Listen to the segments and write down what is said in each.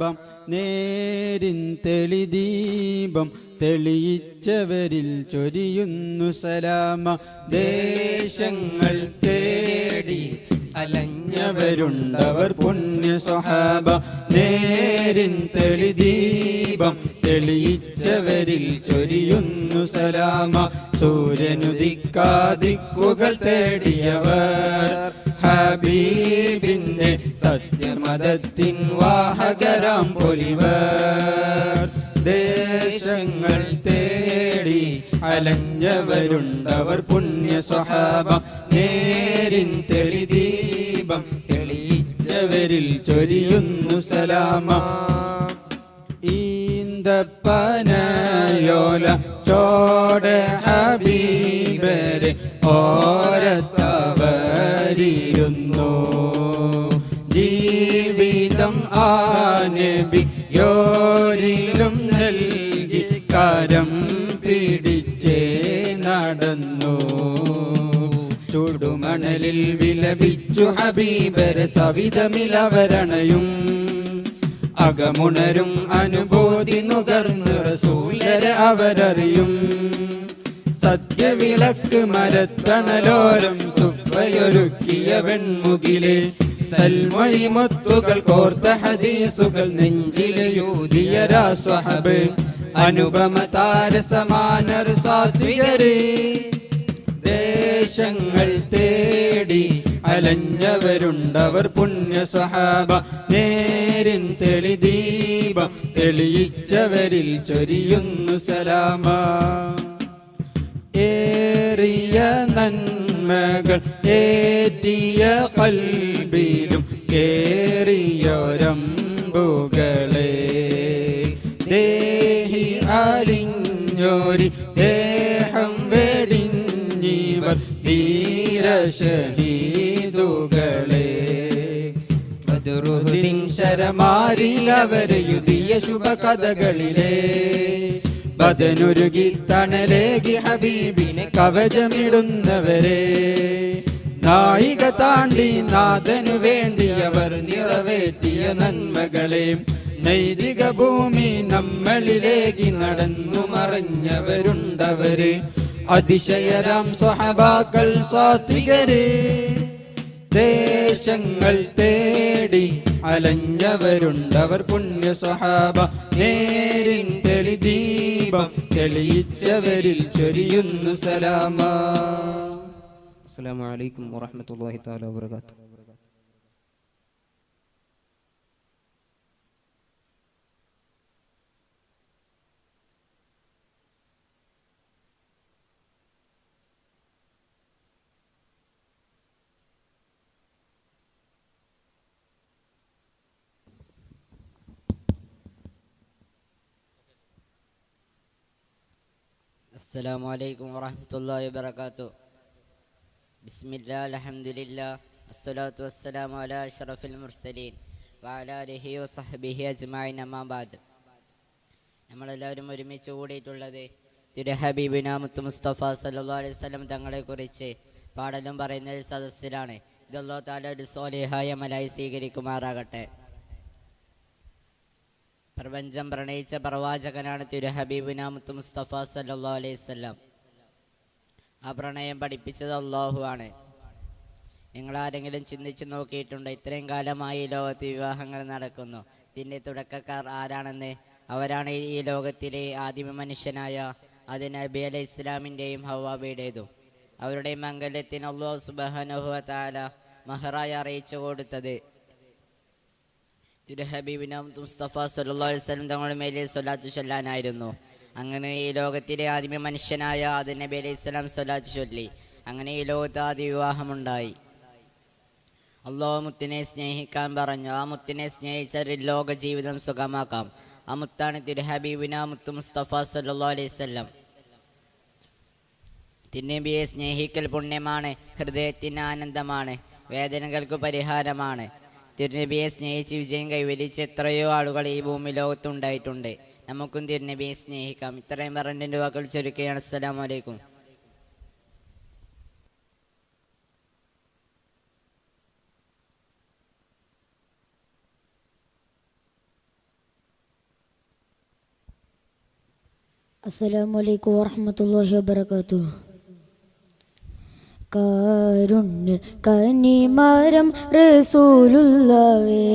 സ്വഹാബ നേരിൻ തെളിദീപം തെളിയിച്ചവരിൽ ചൊരിയുന്നു സലാമ. ദേശങ്ങൾ തേടി അലഞ്ഞവരുണ്ടവർ പുണ്യ സ്വഹാബ നേരിൻ തെളിദീപം തെളിയിച്ചവരിൽ ചൊരിയുന്നു സലാമ. സൂര്യനുദിക്കാദിക്കുകൾ തേടിയവർ ഹബീബിന്റെ സത്യമതത്തിൻ വാഹകരാം പൊലിവർ. ദേശങ്ങൾ തേടി അലഞ്ഞവരുണ്ടവർ പുണ്യ സ്വഹാബ നേരിൻ തെളിദീപം തെളിയിച്ചവരിൽ ചൊരിയുന്നു സലാമ. ഈന്തപ്പനയോല ചോട് ഹബീബരെ ഓരത്തവരിരുന്നു. ജീവിതം ആ നബി യോരിലും നൽകി കരം പിടിച്ചേ നടന്നു. ചുടുമണലിൽ വിലപിച്ചു ഹബീബരെ സവിധമിലവരണയും. അകമുണരും അനുഭൂതി നുകർന്ന് റസൂലരെ അവരറിയും. സത്യവിളക്ക് മരത്തണലോരം സുഫയൊരുക്കിയ വെൺമുകിലെ സൽമൈമുത്തുകൾ കോർത്ത ഹദീസുകൾ നെഞ്ചിലെയൂതിയ സ്വഹബ്. അനുപമ താരസമാനർ സാത്വികരെ ദേശങ്ങൾ തേടി അലഞ്ഞവരുണ്ടവർ പുണ്യ സ്വഹാബ നേരിൻ തെളിദീപം തെളിയിച്ചവരിൽ ചൊരിയുന്നു സലാമ. ഏറിയ നന്മകൾ ഏറ്റിയ കൽബിലും കേറിയൊരമ്പുകളെ ദേഹി അലിഞ്ഞോരി ദേഹം വെടിഞ്ഞിവർ ധീരശഹീദുകളെ. ബദറുദ്ദീൻ ശരമാരിലവരയുതിയ ശുഭകഥകളിലെ ബദനുരുകി തണലേകി ഹബീബിനെ കവചമിടുന്നവരെ. നായിക താണ്ടി നാഥനു വേണ്ടിയവർ നിറവേറ്റിയ നന്മകളെ നൈതിക ഭൂമി നമ്മളിലേക്ക് നടന്നു മറഞ്ഞവരുണ്ടവര്. അതിശയരാം സ്വഹബാക്കൾ സാത്വികരെ ദേശങ്ങൾ തേടി അലഞ്ഞവരുണ്ടവർ പുണ്യ സ്വഹാബ നേരിൻ തെളിദീപം തെളിയിച്ചവരിൽ ചൊരിയുന്നു സലാമ. അസ്സലാമു അലൈക്കും വറഹ്മത്തുള്ളാഹി തആല വബറകാതുഹു. السلام عليكم ورحمة الله وبركاته. بسم الله الحمد لله الصلاة والسلام على أشرف المرسلين وعلى آله وصحبه أجمعين أما بعد. നമ്മളെല്ലാവരും ഒരുമിച്ച് കൂടിയിട്ടുള്ളത് തിരു ഹബീബിന മുത്ത് മുസ്തഫ സല്ലല്ലാഹു അലൈഹി വസല്ലം തങ്ങളെക്കുറിച്ച് പാടലും പറയുന്ന ഒരു സദസ്സിലാണ്. ഇത് അല്ലാഹു തആല ഒരു സ്വാലിഹായ അമലായി സ്വീകരിക്കുമാറാകട്ടെ. പ്രപഞ്ചം പ്രണയിച്ച പ്രവാചകനാണ് തിരു ഹബീബിന മുത്ത് മുസ്തഫ സല്ലല്ലാഹു അലൈഹി വസല്ലം. ആ പ്രണയം പഠിപ്പിച്ചത് അല്ലാഹു ആണ്. നിങ്ങളാരെങ്കിലും ചിന്തിച്ചു നോക്കിയിട്ടുണ്ടോ ഇത്രയും കാലമായി ഈ ലോകത്ത് വിവാഹങ്ങൾ നടക്കുന്നു, ഇതിൻ്റെ തുടക്കക്കാർ ആരാണെന്ന്? അവരാണ് ഈ ലോകത്തിലെ ആദിമ മനുഷ്യനായ ആദ്യ നബി അലൈഹി ഇസ്ലാമിൻ്റെയും ഹവ്വാബിയുടേതും. അവരുടെ മംഗല്യത്തിന് അല്ലാഹു സുബ്ഹാനഹു വ തആല മഹറായി അറിയിച്ചു കൊടുത്തത് തിരു ഹബീബിന മുസ്തഫ സല്ലല്ലാഹു അലൈഹി വസല്ലം തങ്ങളുടെ മേലെ സ്വലാത്ത് ചൊല്ലാനായിരുന്നു. അങ്ങനെ ഈ ലോകത്തിലെ ആദ്യ മനുഷ്യനായ ആദ്യ നബി അലൈഹി ഇസ്ലാം സ്വലാത്ത് ചൊല്ലി. അങ്ങനെ ഈ ലോകത്ത് ആദ്യ വിവാഹമുണ്ടായി. അല്ലാഹു മുത്തിനെ സ്നേഹിക്കാൻ പറഞ്ഞു. ആ മുത്തിനെ സ്നേഹിച്ചാൽ ലോക ജീവിതം സുഖമാക്കാം. ആ മുത്താണ് തിരു ഹബീബിന മുത്ത് മുസ്തഫ സല്ലല്ലാഹു അലൈഹി വസല്ലം. തിരുനബിയെ സ്നേഹിക്കൽ പുണ്യമാണ്, ഹൃദയത്തിന് ആനന്ദമാണ്, വേദനകൾക്ക് പരിഹാരമാണ്. തിരുനബിയെ സ്നേഹിച്ച് വിജയം കൈവരിച്ച എത്രയോ ആളുകൾ ഈ ഭൂമി ലോകത്തുണ്ടായിട്ടുണ്ട്. നമുക്കും തിരുനബിയെ സ്നേഹിക്കാം. ഇത്രയും പറഞ്ഞതിൻ്റെ വാക്കുകൾ ചുരുക്കുകയാണ്. അസ്സലാമു അലൈക്കും. അസ്സലാമു അലൈക്കും വറഹ്മത്തുള്ളാഹി വബറകാതുഹു. കാരുണ്യ കനിമരം റസൂലുള്ളാഹേ,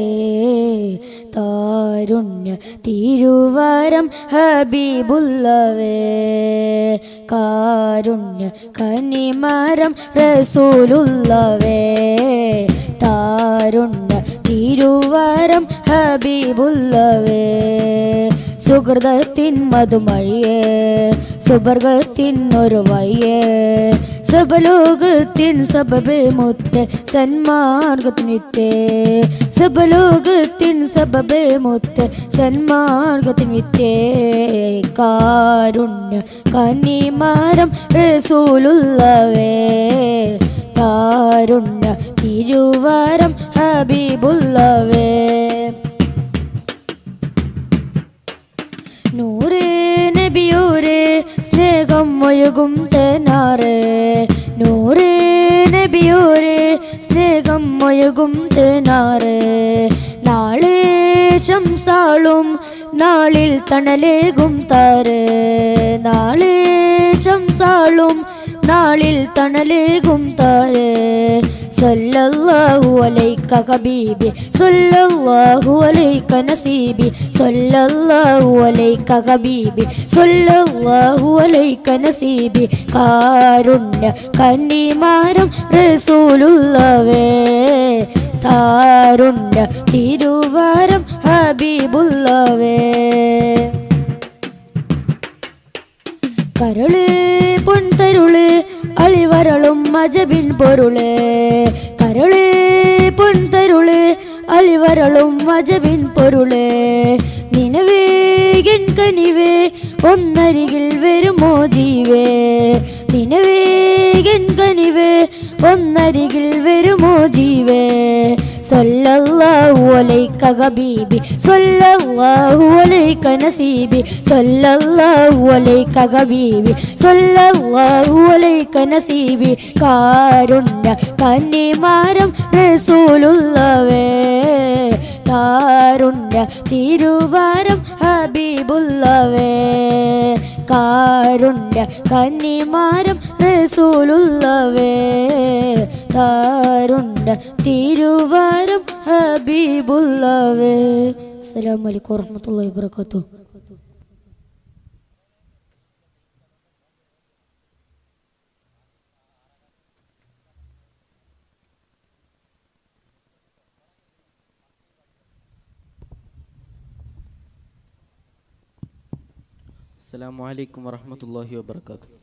താരുണ്യ തിരുവരം ഹബീബുള്ളാഹേ. കാരുണ്യ കനിമരം റസൂലുള്ളാഹേ, താരുണ്യ തിരുവരം ഹബീബുള്ളാഹേ. സുഹൃതത്തിൻ മധുമഴിയേ, സുബർഗത്തിൻ ഒരു വഴിയേ, സബലോകത്തിൻ സബബേ മുത്തേ, സന്മാർഗത്തിനിത്തേ. സബലോകത്തിൻ സബബേ മുത്തേ, സന്മാർഗത്തിനിത്തേ. കാരുണ്യ കനിമരം റസൂലുള്ളാഹേ, കാരുണ്യ തിരുവരം ഹബീബുള്ളാഹേ. നൂറേ നബിയോരേ സ്നേഹം ഒഴുകും തേനാറേ, നൂറേ നബിയോരേ സ്നേഹം ഒഴുകും തേനാറേ. നാളെ ശംസാളും നാളിൽ തണലേകും താരേ, നാളെ ശംസാളും നാളിൽ തണലേകും താരേ. സല്ലല്ലാഹു അലൈക ഹബീബി, സല്ലല്ലാഹു അലൈക നസീബി, സല്ലല്ലാഹു അലൈക ഹബീബി, സല്ലല്ലാഹു അലൈക നസീബി. കാരുണ്യ കനിമരം റസൂലുള്ളാഹേ, താരുണ്യ തിരുവരം ഹബീബുള്ളാഹേ. കരളേ പൊൻതരുളേ അളിവരളും അജബിൻ പൊരുളേ, കരളേ പൊൻതരുളേ അളിവരളും അജബിൻ പൊരുളേ. നിനവേഗൻ കനിവേ ഒന്നരികിൽ വരുമോ ജീവേ, നിനവേഗൻ കനിവേ ഒന്നരികിൽ വരുമോ ജീവേ. സല്ലല്ലാഹു അലൈക ഹബീബി, സല്ലല്ലാഹു അലൈക നസീബി, സല്ലല്ലാഹു അലൈക ഹബീബി, സല്ലല്ലാഹു അലൈക നസീബി. കാരുണ്യ കനിമരം റസൂലുള്ളാഹേ, താരുണ്യ തിരുവരം ഹബീബുള്ളാഹേ. കാരുണ്യ കനിമരം റസൂലുള്ളാഹേ, താരുണ്യ തിരുവരം ഹബീബുള്ളാഹേ. അസ്സലാമു അലൈക്കും വറഹ്മത്തുള്ളാഹി വബറകാതുഹു. അസ്സലാമു അലൈക്കും വറഹ്മത്തുള്ളാഹി വബറകാതുഹു.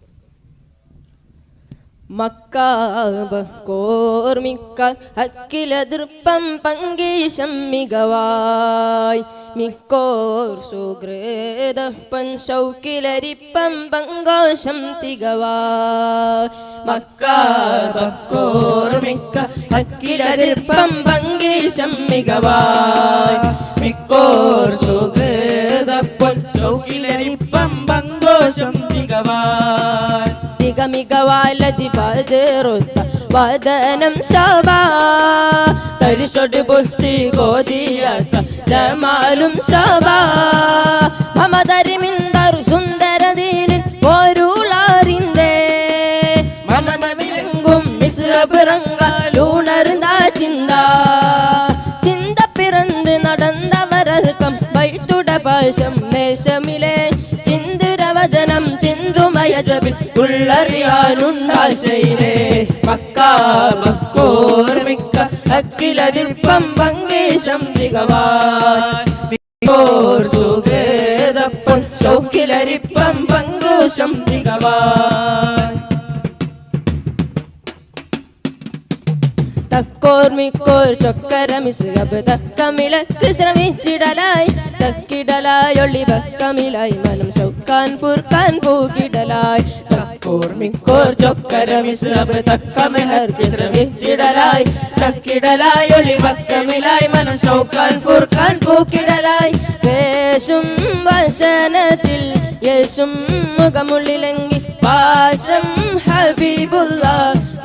മക്കാബക്കോർമിക്ക അക്കിലതൃപ്പം പങ്കീശം മികവായി, മിക്കോർ സുഹൃതപ്പൻ ശൗക്കിലരിപ്പം പങ്കോശം തികവായി. മക്കാബക്കോർമിക്ക അക്കിലതൃപ്പം പങ്കീശം മികവായി, മിക്കോർ സുഹൃതപ്പൻ ശൗക്കിലരിപ്പം പങ്കോശം തികവായി. തികമികവാലതി പതിറുത്ത വദനം ശോഭാ, തരിശൊട് പുസ്തി ഗോതിയത്ത ജമാലും ശോഭാ. മമതരിമിന്ദർ സുന്ദരദീനിൻ പൊരുളറിന്തേ, മനമവിലെങ്കും നിസ്സബറങ്കാലൂണർന്ന ചിന്ത. ചിന്ത പിറந்து നടന്നവരർക്കം വൈത്തുട പാശം നേശമിലെ ചിന്തുരവചനം ചിന്തുമയജബിൽ ഉള്ളറിയാനുണ്ടാശയിലേ. മക്കാബക്കോർമിക്ക അക്കിലതിർപ്പം പങ്കേശം മികവായി, മിക്കോർ സുഹൃതപ്പൻ ശൗക്കിലരിപ്പം പങ്കോശം മികവായി. തക്കോർമിക്കോർ ചൊക്കരമിസുകബ് തക്കമിളക്ക് ശ്രമിച്ചിടലായി, തക്കിടലായി ഒളിവക്കമിലായി മനം ശൗക്കാൻ ഫുർക്കാൻ പൂക്കിടലായി. തക്കോർമിക്കോർ ചൊക്കരമിസുകബ് തക്കമിളക്ക് ശ്രമിച്ചിടലായി, തക്കിടലായി ഒളിവക്കമിലായി മനം ശൗക്കാൻ ഫുർക്കാൻ പൂക്കിടലായി. വേഷും വസനത്തിൽ യേശും മുഖമുള്ളിലെങ്കി പാശം ഹബീബുള്ള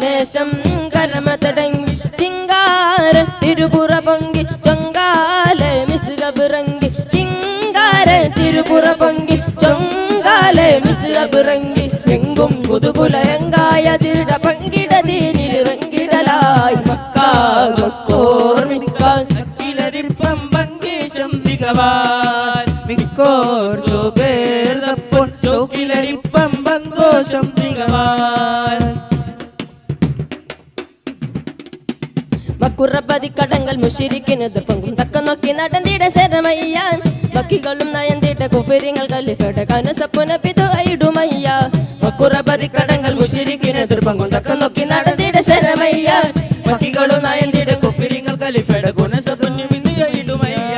നേശം കരമതടങ്ങി. ചിങ്കാര തിരുപുറ പൊങ്കി ചൊങ്കാല മിസുകബിറങ്ങി, ചിങ്കാര താരെ തിരുപുറ പൊങ്കി ചൊങ്കാലെ മിസ്ലബിറങ്ങി എങ്കും കുതുകുലയങ്കായ തിരുട പങ്കിട ദീനിലിറങ്ങിടലായി മക്കാർമിക്കാൻ അക്കിലരിപ്പം പങ്കേശം മികവാൻ മിക്കോർ സുകേർന്നപ്പോൾ ഷൗക്കിലരിപ്പം പങ്കോശം മികവാൻ മക്കുറപ്പതി കടങ്ങൾ മുഷിരിക്കുന്നത് പൊങ്കും തക്ക നോക്കി നടന്നിട ശരമയ്യാൻ ബക്കികളും നയന്തിട്ട കുഫിരിങ്ങൾ കല്ലിഫയുടെ കനുസപ്പുന പിതു ഐടുമയ്യ മക്കുറപതി കടങ്ങൾ മുഷിരിക്കുന്നത് പങ്കും തക്ക നോക്കി നടന്നിട ശരമയ്യാൻ ബക്കികളും നയന്തിട കുഫിരിങ്ങൾ കലിഫയുടെ ഗുണസപുണ്യമിന്നുമയ്യ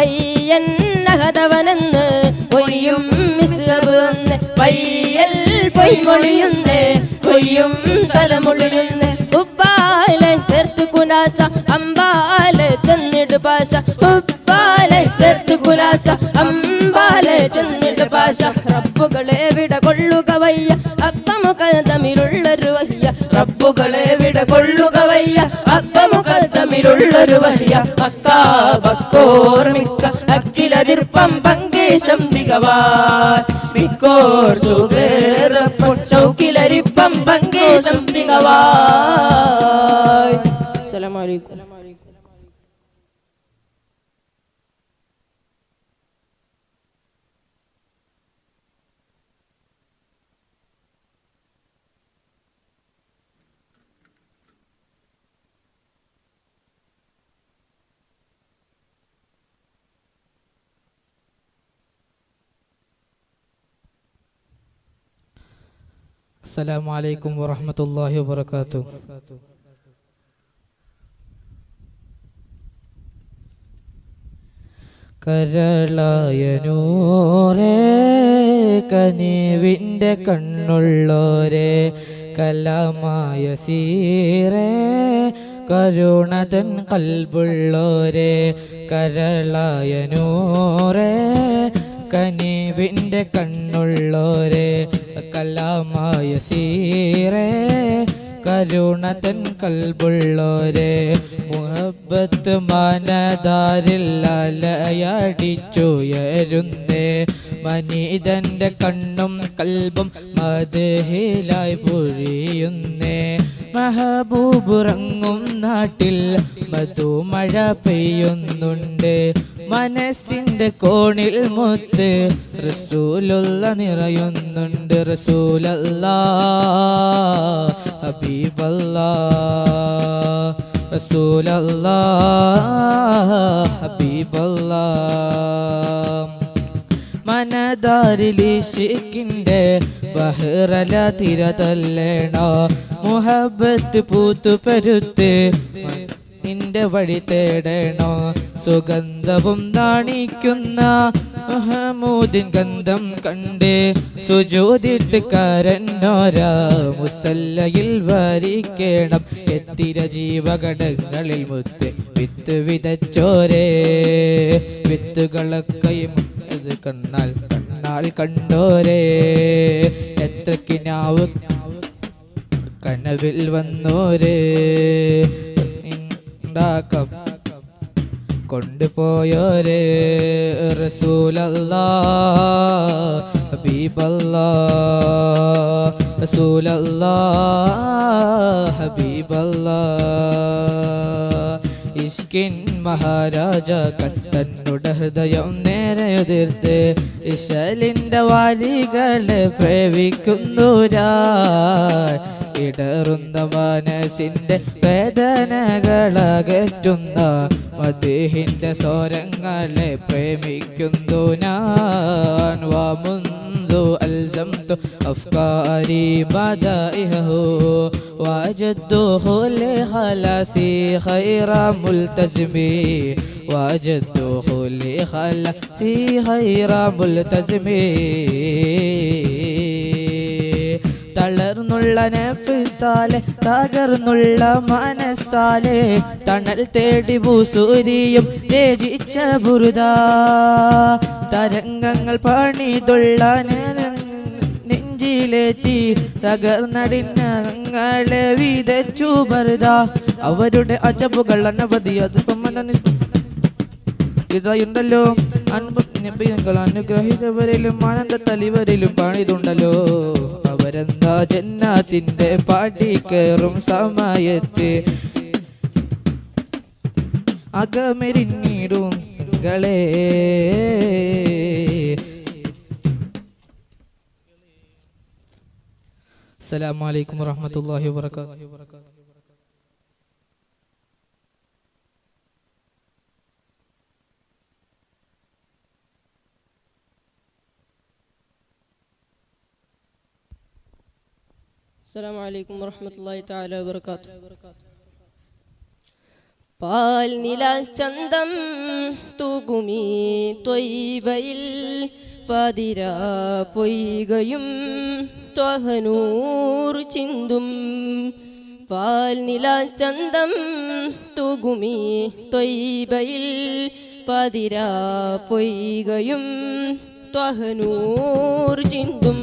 അയ്യൻ നഹതവനെന്ന് പൊയ്യും മിസ്സബ് എന്ന് പയ്യൽ പൊയ്മൊഴിയുന്നേ കൊയ്യും തലമൊഴിയുന്നേ ഉപ്പാലെ ചേർത്ത് കുലാസ അമ്പാലെ ചെന്നിട് പാശ ഉപ്പാലെ ചേർത്ത് കുലാസ അമ്പാലെ ചെന്നിട് പാശ റബ്ബുകളെ വിട കൊള്ളുക വയ്യ അപ്പമുഖതമിലുള്ളൊരു വയ്യ റബ്ബുകളെ വിട കൊള്ളുക വയ്യ അപ്പമുഖത്തമിലുള്ളൊരു വയ്യ അക്കാ ബക്കോർ മിക്ക അക്കിലതിർപ്പം പങ്കേശം മികവാൻ മിക്കോർ സുകേറപ്പോൾ ചൗക്കിലരിപ്പം പങ്കേശം മികവാൻ. അസ്സലാമു അലൈക്കും. അസ്സലാമു അലൈക്കും വറഹ്മത്തുള്ളാഹി വബറകാതുഹു. കരളായ നൂറേ കനിവിൻ്റെ കണ്ണുള്ളോരേ കലാമായ സീറേ കരുണതൻ കൽബുള്ളോരേ കരളായ നൂറേ കനിവിൻ്റെ കണ്ണുള്ളോരേ കലാമായ സീറേ കരുണതൻ കൽബുള്ളോരേ മുഹബ്ബത്ത് മനദാരിൽ അലയടിച്ചുയരുന്നേ മനീതൻ്റെ കണ്ണും കൽബും മദ്ഹിലായി പൊഴിയുന്നേ മഹബൂബുറങ്ങും നാട്ടിൽ മധുമഴ പെയ്യുന്നുണ്ട് മനസ്സിൻ്റെ കോണിൽ മുത്ത് റസൂലുള്ള നിറയുന്നുണ്ട് റസൂലല്ലാ ഹബീബല്ലാ റസൂലല്ലാ ഹബീബല്ലാ മനദാരിലിഷിക്കിൻ്റെ ബഹ്റല തിരതല്ലേണോ മുഹബത്ത് പൂത്തു പെരുത്ത് നിന്റെ വഴി തേടണോ സുഗന്ധവും നാണിക്കുന്ന മഹമൂദിൻ ഗന്ധം കണ്ട് സുജൂദിട്ട് കരന്നോരാ മുസല്ലയിൽ വരിക്കണം എത്തിര ജീവഘടങ്ങളിൽ മുത്ത് വിത്ത് വിതച്ചോരേ വിത്തുകളൊക്കെ കണ്ണാൽ കണ്ണാൽ കണ്ടോരേ എത്ര കിനാവ് കനവിൽ വന്നോരേ കൊണ്ടുപോയോരേ റസൂലല്ലാ ഹബീബല്ലാ റസൂലല്ലാ ഹബീബല്ലാ ഇഷ്കിൻ മഹാരാജാക്കൾ തന്നുടെ ഹൃദയം നേരെയുതിർത്ത് ഇശലിൻ്റെ വാലികളെ പ്രേമിക്കുന്നൂരാ ഇടറുന്ന മനസ്സിൻ്റെ വേദനകളകറ്റുന്ന മദീഹിൻ്റെ സ്വരങ്ങളെ പ്രേമിക്കുന്നു ഞാൻ വാമുന്തു അൽസംതു അഫ്കാരി മദാഇഹു വജദ്തുഹു ലിഖലാസി ഖൈറ മുൽതസിമി വജദ്തുഹു ലിഖലാസി ഖൈറ മുൽതസിമി തളർന്നുള്ള നഫ്സാലെ തകർന്നുള്ള മനസ്സാലെ തണൽ തേടി ഭൂസൂരിയും രചിച്ച ബുറുദ തരംഗങ്ങൾ പണിതുള്ള നെഞ്ചിലെത്തി തകർന്നടിഞ്ഞങ്ങളെ വിതച്ചു ബർദ അവരുടെ അജബുകൾ അനവധി അത് ഇതായുണ്ടല്ലോ നബികൾ അനുഗ്രഹിതവരിലും ആനന്ദ തലിവരിലും പണിതുണ്ടല്ലോ. അവരെന്താ ജന്നാത്തിന്റെ പാടി കയറും സമയത്ത് അകമെരിഞ്ഞിടും കളേ. അസ്സലാമു അലൈക്കും വറഹ്മത്തുള്ളാഹി വബറകാതുഹു. അസ്സലാമു അലൈക്കും വറഹ്മത്തുള്ളാഹി തആല വബറകാതുഹു. പാൽ നില ചന്തം തൂകുമീ ത്വയ്ബയിൽ പതിര പൊയ്കയും ത്വഹനൂർ ചിന്തും. പാൽ നില ചന്തം തൂകുമീ ത്വയ്ബയിൽ പതിര പൊയ്കയും ത്വഹനൂർ ചിന്തും.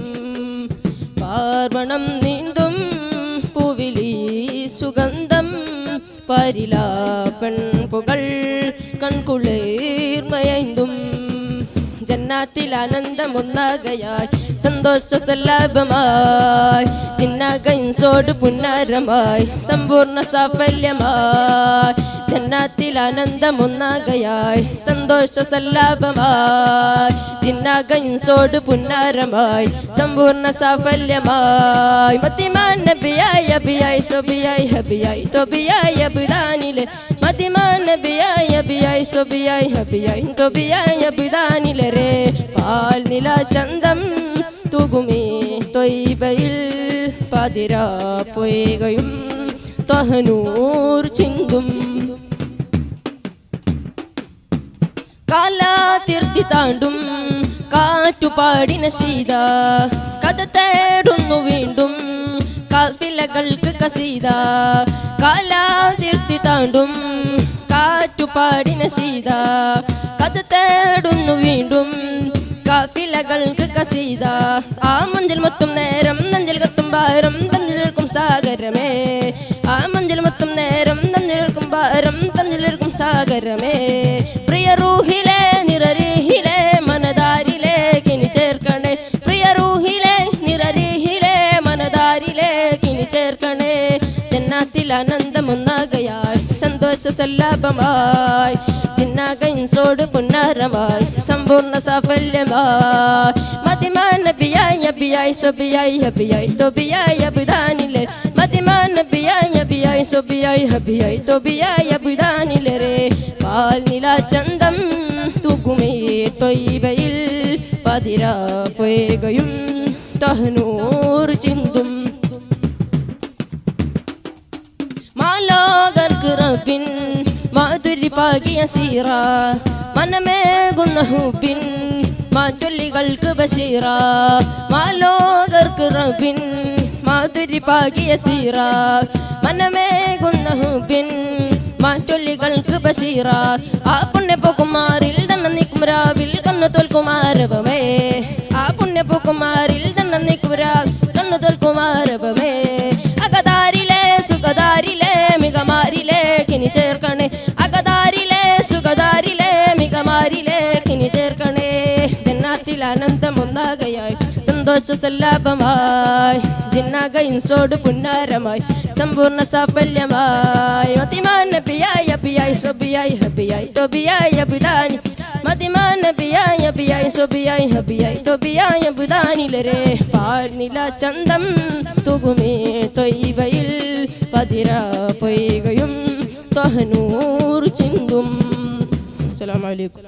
പാർവണം നീണ്ടും പൂവിലി സുഗന്ധം പരില പെൺപുകൾ കൺകുളിർമയൈന്തും. ജന്നാത്തിൽ ആനന്ദമൊന്നാകയായി സന്തോഷ സല്ലാപമായി ചിന്നകൈൻസോട് പുന്നാരമായി സമ്പൂർണ്ണ സാഫല്യമായി. ജന്നാത്തിൽ ആനന്ദമൊന്നാകയായി സന്തോഷ സല്ലാപമായി ചിന്നകൈൻസോട് പുന്നാരമായി സമ്പൂർണ്ണ സാഫല്യമായി. മതിമാൻ നബിയായി അബിയായി സൊബിയായി ഹബിയായി തൊബിയായി അബിദാനിലെ. മതിമാൻ നബിയായി അബിയായി സൊബിയായി ഹബിയായി തൊബിയായി അബിദാനിലെ. പാൽ നില ചന്തം തൂകുമീ ത്വയ്ബയിൽ പതിര പൊയ്കയും ത്വഹനൂർ ചിന്തും. കാലാതിർത്തി താണ്ടും കാറ്റുപാടിന സീത കഥ തേടുന്നു വീണ്ടും കാഫിലകൾക്ക് കസീത. കാലാതിർത്തി താണ്ടും കാറ്റുപാടിന സീത കഥ തേടുന്നു വീണ്ടും കാഫിലകൾക്ക് കസീത. ആ മഞ്ചൽ മൊത്തം നേരം നഞ്ചൽ കത്തും ഭാരം തന്നിലേർക്കും സാഗരമേ. ആ മഞ്ചൽ മൊത്തം നേരം നന്നിലേർക്കും ഭാരം തന്നിലേർക്കും സാഗരമേ. പ്രിയ റൂഹിലെ നിറരീഹിലെ മനതാരിലെ കിനി ചേർക്കണേ. പ്രിയ റൂഹിലെ നിറരീഹിലെ മനതാരിലെ കിനി ചേർക്കണേ. ജന്നാത്തിൽ ആനന്ദമൊന്നാകയായി സന്തോഷ സല്ലാപമായി ചിന്നകൈൻസോട് പുന്നാരമായി സമ്പൂർണ്ണ സാഫല്യമായി. മതിമാൻ നബിയായി അബിയായി സൊബിയായി ഹബിയായി തൊബിയായി അബിദാനിലെ. മതിമാൻ നബിയായി അബിയായി സൊബിയായി ഹബിയായി തൊബിയായി അബിദാനിലെ. പാൽ നില ചന്തം തൂകുമീ ത്വയ്ബയിൽ പതിര പൊയ്കയും ത്വഹനൂർ ചിന്തും. മാലോകർക്ക് റബ്ബിൻ മാധുരി പാകിയ സീറ മനമേകുന്ന ഹുബിൻ മാറ്റൊല്ലികൾക്ക് ബഷീറ. മാലോകർക്ക് റബ്ബിൻ മാധുരി പാകിയ സീറ മനമേകുന്ന ഹുബിൻ മാറ്റൊല്ലികൾക്ക് ബഷീറ. ആ പുണ്യപുകുമാരിൽ തന്നെ നിൽക്കും രാവിൽ കണ്ണു തോൽക്കുമാരവമേ. ആ പുണ്യപുകുമാരിൽ തന്നെ നിൽക്കും രാവിൽ കണ്ണു തോൽക്കുമാരവമേ. അകതാരിലെ സുഖദാരിലെ മികമാരിലെ കിനി ചേർക്കണേ. അകതാരിലെ സുഖദാരിലെ മികമാരിലെ കിനി ചേർക്കണേ. ജന്നാത്തിൽ ആനന്ദമൊന്നാകയായി സന്തോഷ സല്ലാപമായി ജിന്നകൈൻസോട് പുന്നാരമായി സമ്പൂർണ്ണ സാഫല്യമായി. മതിമാൻ നബിയായി അബിയായി സൊബിയായി ഹബിയായി തൊബിയായി അബിദാനി. മതിമാൻ നബിയായി അബിയായി സൊബിയായി ഹബിയായി തൊബിയായി അബിദാനിലെ. പാൽ നില ചന്തം തൂകുമീ ത്വയ്ബയിൽ പതിര പൊയ്കയും ത്വഹനൂർ ചിന്തും. അസ്സലാമു അലൈക്കും.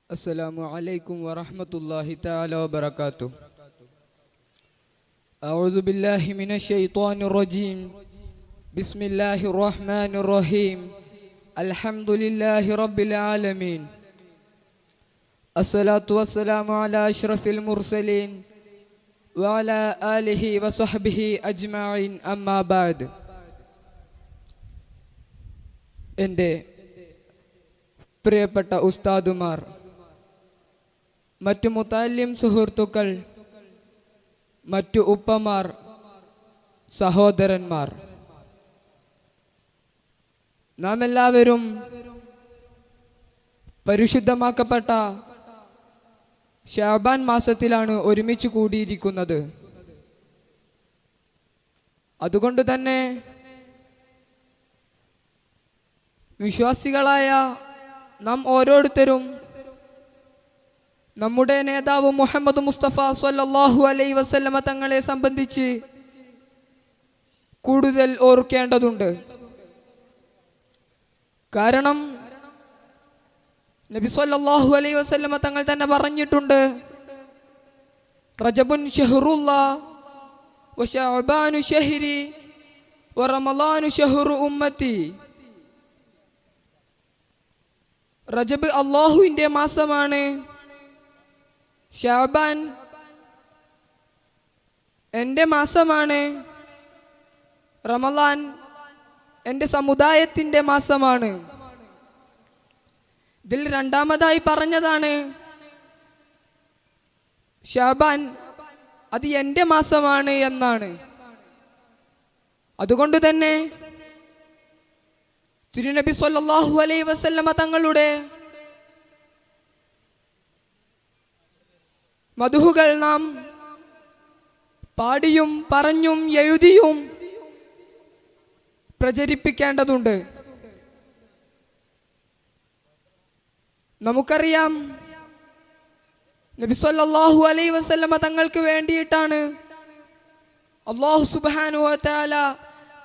السلام عليكم ورحمة الله تعالى وبركاته. أعوذ بالله من الشيطان الرجيم. بسم الله الرحمن الرحيم. الحمد لله رب العالمين. അസ്സലാത്തു വസ്സലാമു അലാ അഷ്റഫിൽ മുർസലീൻ വഅലാ ആലിഹി വസഹ്ബിഹി അജ്മഈൻ അമ്മാ ബഅദ്. എൻ്റെ പ്രിയപ്പെട്ട ഉസ്താദുമാർ, മറ്റു മുതല്ലിം സുഹൃത്തുക്കൾ, മറ്റു ഉപ്പമാർ, സഹോദരന്മാർ, നാം എല്ലാവരും പരിശുദ്ധമാക്കപ്പെട്ട ശഅബാൻ മാസത്തിലാണ് ഒരുമിച്ച് കൂടിയിരിക്കുന്നത്. അതുകൊണ്ട് തന്നെ വിശ്വാസികളായ നാം ഓരോരുത്തരും നമ്മുടെ നേതാവ് മുഹമ്മദ് മുസ്തഫ സ്വല്ലല്ലാഹു അലൈഹി വസല്ലമ തങ്ങളെ സംബന്ധിച്ച് കൂടുതൽ ഓർക്കേണ്ടതുണ്ട്. കാരണം നബി സല്ലല്ലാഹു അലൈഹി വസല്ലമ തങ്ങൾ തന്നെ പറഞ്ഞിട്ടുണ്ട്, റജബുൻ ഷഹ്റുല്ലാഹ് വശഅബാനു ഷഹ്രി വറമളാനു ഷഹ്റു ഉമ്മത്തി. റജബ് അല്ലാഹുവിൻ്റെ മാസമാണ്, ശഅബാൻ എൻ്റെ മാസമാണ്, റമളാൻ എൻ്റെ സമുദായത്തിൻ്റെ മാസമാണ്. ഇതിൽ രണ്ടാമതായി പറഞ്ഞതാണ് ശഅബാൻ അത് എൻ്റെ മാസമാണ് എന്നാണ്. അതുകൊണ്ട് തന്നെ തിരുനബി സ്വല്ലല്ലാഹു അലൈഹി വസല്ലമ തങ്ങളുടെ മദ്ഹുകൾ നാം പാടിയും പറഞ്ഞും എഴുതിയും പ്രചരിപ്പിക്കേണ്ടതുണ്ട്. നമുക്കറിയാം, നബി സല്ലല്ലാഹു അലൈഹി വസല്ലമ തങ്ങൾക്ക് വേണ്ടിയിട്ടാണ് അല്ലാഹു സുബ്ഹാനഹു വ തആല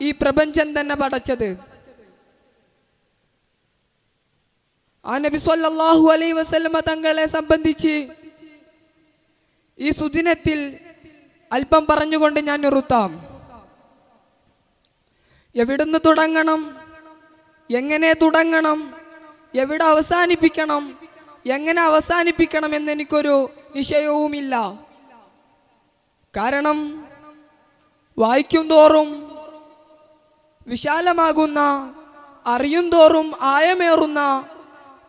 ഈ പ്രപഞ്ചം തന്നെ പടച്ചത്. ആ നബി സല്ലല്ലാഹു അലൈഹി വസല്ലമ തങ്ങളെ സംബന്ധിച്ച് ഈ സുദിനത്തിൽ അല്പം പറഞ്ഞുകൊണ്ട് ഞാൻ നിർത്താം. എവിടുന്ന് തുടങ്ങണം, എങ്ങനെ തുടങ്ങണം, എവിടെ അവസാനിപ്പിക്കണം, എങ്ങനെ അവസാനിപ്പിക്കണം എന്നെനിക്കൊരു നിശ്ചയവുമില്ല. കാരണം വായിക്കും തോറും വിശാലമാകുന്ന, അറിയും തോറും ആയമേറുന്ന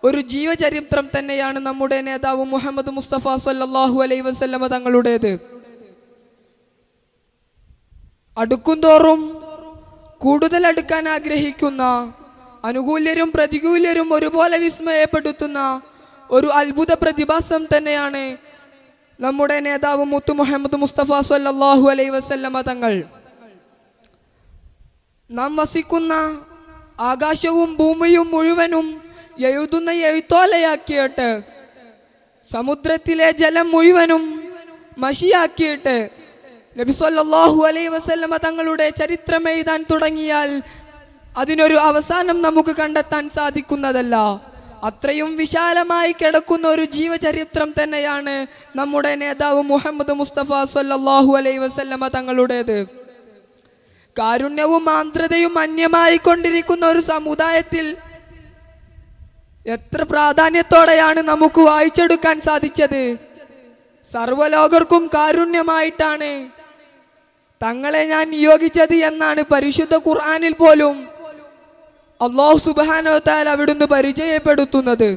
ഒരു ജീവചരിത്രം തന്നെയാണ് നമ്മുടെ നേതാവ് മുഹമ്മദ് മുസ്തഫ സല്ലല്ലാഹു അലൈഹി വസല്ലമ തങ്ങളുടേത്. അടുക്കും തോറും കൂടുതൽ അടുക്കാൻ ആഗ്രഹിക്കുന്ന, അനുകൂല്യരും പ്രതികൂല്യരും ഒരുപോലെ വിസ്മയപ്പെടുത്തുന്ന ഒരു അത്ഭുത പ്രതിഭാസം തന്നെയാണ് നമ്മുടെ നേതാവ് മുത്തു മുഹമ്മദ് മുസ്തഫ സല്ലല്ലാഹു അലൈഹി വസല്ലമ തങ്ങൾ. നാം വസിക്കുന്ന ആകാശവും ഭൂമിയും മുഴുവനും എഴുതുന്ന എഴുത്തോലയാക്കിയിട്ട്, സമുദ്രത്തിലെ ജലം മുഴുവനും മഷിയാക്കിയിട്ട് നബി സല്ലല്ലാഹു അലൈഹി വസല്ലമ തങ്ങളുടെ ചരിത്രം എഴുതാൻ തുടങ്ങിയാൽ അതിനൊരു അവസാനം നമുക്ക് കണ്ടെത്താൻ സാധിക്കുന്നതല്ല. അത്രയും വിശാലമായി കിടക്കുന്ന ഒരു ജീവചരിത്രം തന്നെയാണ് നമ്മുടെ നേതാവ് മുഹമ്മദ് മുസ്തഫ സല്ലല്ലാഹു അലൈഹി വസല്ലമ തങ്ങളുടേത്. കാരുണ്യവും ആർദ്രതയും അന്യമായി കൊണ്ടിരിക്കുന്ന ഒരു സമുദായത്തിൽ എത്ര പ്രാധാന്യത്തോടെയാണ് നമുക്ക് വായിച്ചെടുക്കാൻ സാധിച്ചത്. സർവ്വലോകർക്കും കാരുണ്യമായിട്ടാണ് തങ്ങളെ ഞാൻ നിയോഗിച്ചത് എന്നാണ് പരിശുദ്ധ ഖുർആനിൽ പോലും അല്ലാഹു സുബ്ഹാനഹു വ തആല അവിടുന്ന് പരിചയപ്പെടുത്തുന്നത്.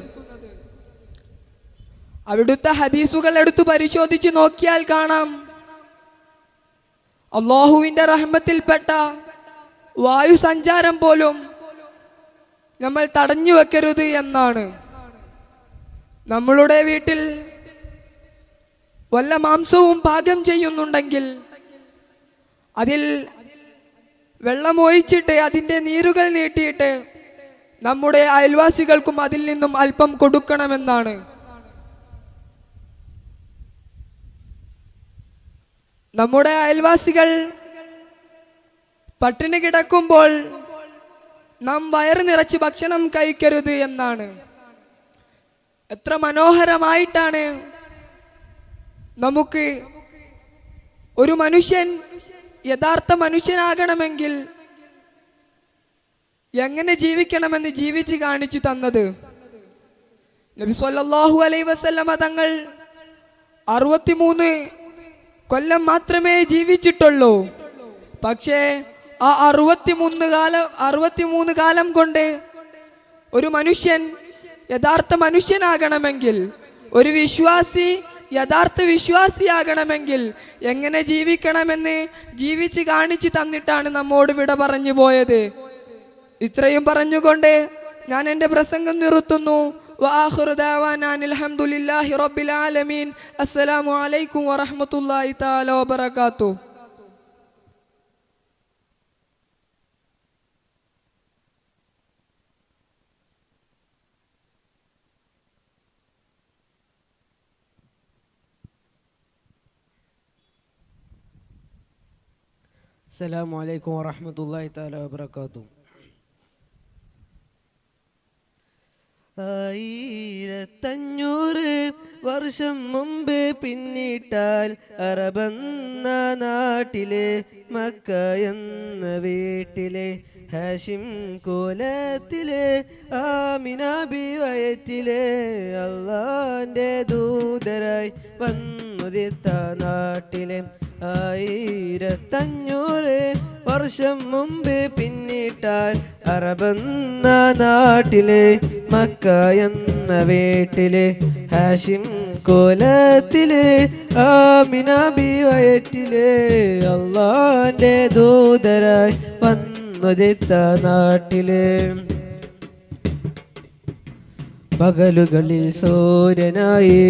അവിടുത്തെ ഹദീസുകൾ എടുത്തു പരിശോധിച്ച് നോക്കിയാൽ കാണാം, അല്ലാഹുവിൻ്റെ റഹ്മത്തിൽപ്പെട്ട വായു സഞ്ചാരം പോലും നമ്മൾ തടഞ്ഞു വെക്കരുത് എന്നാണ്. നമ്മളുടെ വീട്ടിൽ വല്ല മാംസവും പാകം ചെയ്യുന്നുണ്ടെങ്കിൽ അതിൽ വെള്ളമൊഴിച്ചിട്ട് അതിൻ്റെ നീരുകൾ നീട്ടിയിട്ട് നമ്മുടെ അയൽവാസികൾക്കും അതിൽ നിന്നും അല്പം കൊടുക്കണമെന്നാണ്. നമ്മുടെ അയൽവാസികൾ പട്ടിണി കിടക്കുമ്പോൾ നാം വയറ് നിറച്ച് ഭക്ഷണം കഴിക്കരുത് എന്നാണ്. എത്ര മനോഹരമായിട്ടാണ് നമുക്ക് ഒരു മനുഷ്യൻ യഥാർത്ഥ മനുഷ്യനാകണമെങ്കിൽ എങ്ങനെ ജീവിക്കണമെന്ന് ജീവിച്ച് കാണിച്ചു തന്നത്. നബി സല്ലല്ലാഹു അലൈഹി വസല്ലമ തങ്ങൾ 63 കൊല്ലം മാത്രമേ ജീവിച്ചിട്ടുള്ളൂ. പക്ഷേ ആ 63 കാലം കൊണ്ട് ഒരു മനുഷ്യൻ യഥാർത്ഥ മനുഷ്യനാകണമെങ്കിൽ, ഒരു വിശ്വാസി യഥാർത്ഥ വിശ്വാസിയാകണമെങ്കിൽ എങ്ങനെ ജീവിക്കണമെന്ന് ജീവിച്ച് കാണിച്ചു തന്നിട്ടാണ് നമ്മോട് വിട പറഞ്ഞു പോയത്. ഇത്രയും പറഞ്ഞുകൊണ്ട് ഞാൻ എൻ്റെ പ്രസംഗം നിർത്തുന്നു. വആഖിറു ദഅവാനാ അൽഹംദുലില്ലാഹി റബ്ബിൽ ആലമീൻ. അസ്സലാമു അലൈക്കും വറഹ്മത്തുള്ളാഹി തആല വബറകാതുഹു. അസ്സലാമു അലൈക്കും വറഹ്മത്തുള്ളാഹി തആല വബറകാതുഹു. 1500 വർഷം മുമ്പ് പിന്നിട്ടാൽ അറബെന്ന നാട്ടിലെ മക്ക എന്ന വീട്ടിലെ ഹാഷിം കോലത്തിലെ ആമിന ബി വയറ്റിലെ അള്ളാന്റെ ദൂതരായി വന്നുദിത്ത നാട്ടിലെ 1500 വർഷം മുമ്പ് പിന്നിട്ടാൽ അറബെന്ന നാട്ടിലെ മക്ക എന്ന വീട്ടിലെ ഹാഷിം കോലത്തിലെ ആമിന ബി വയറ്റിലെ അള്ളാന്റെ ദൂതരായി വന്നുദിത്ത നാട്ടിലെ പകലുകളിൽ സൂര്യനായി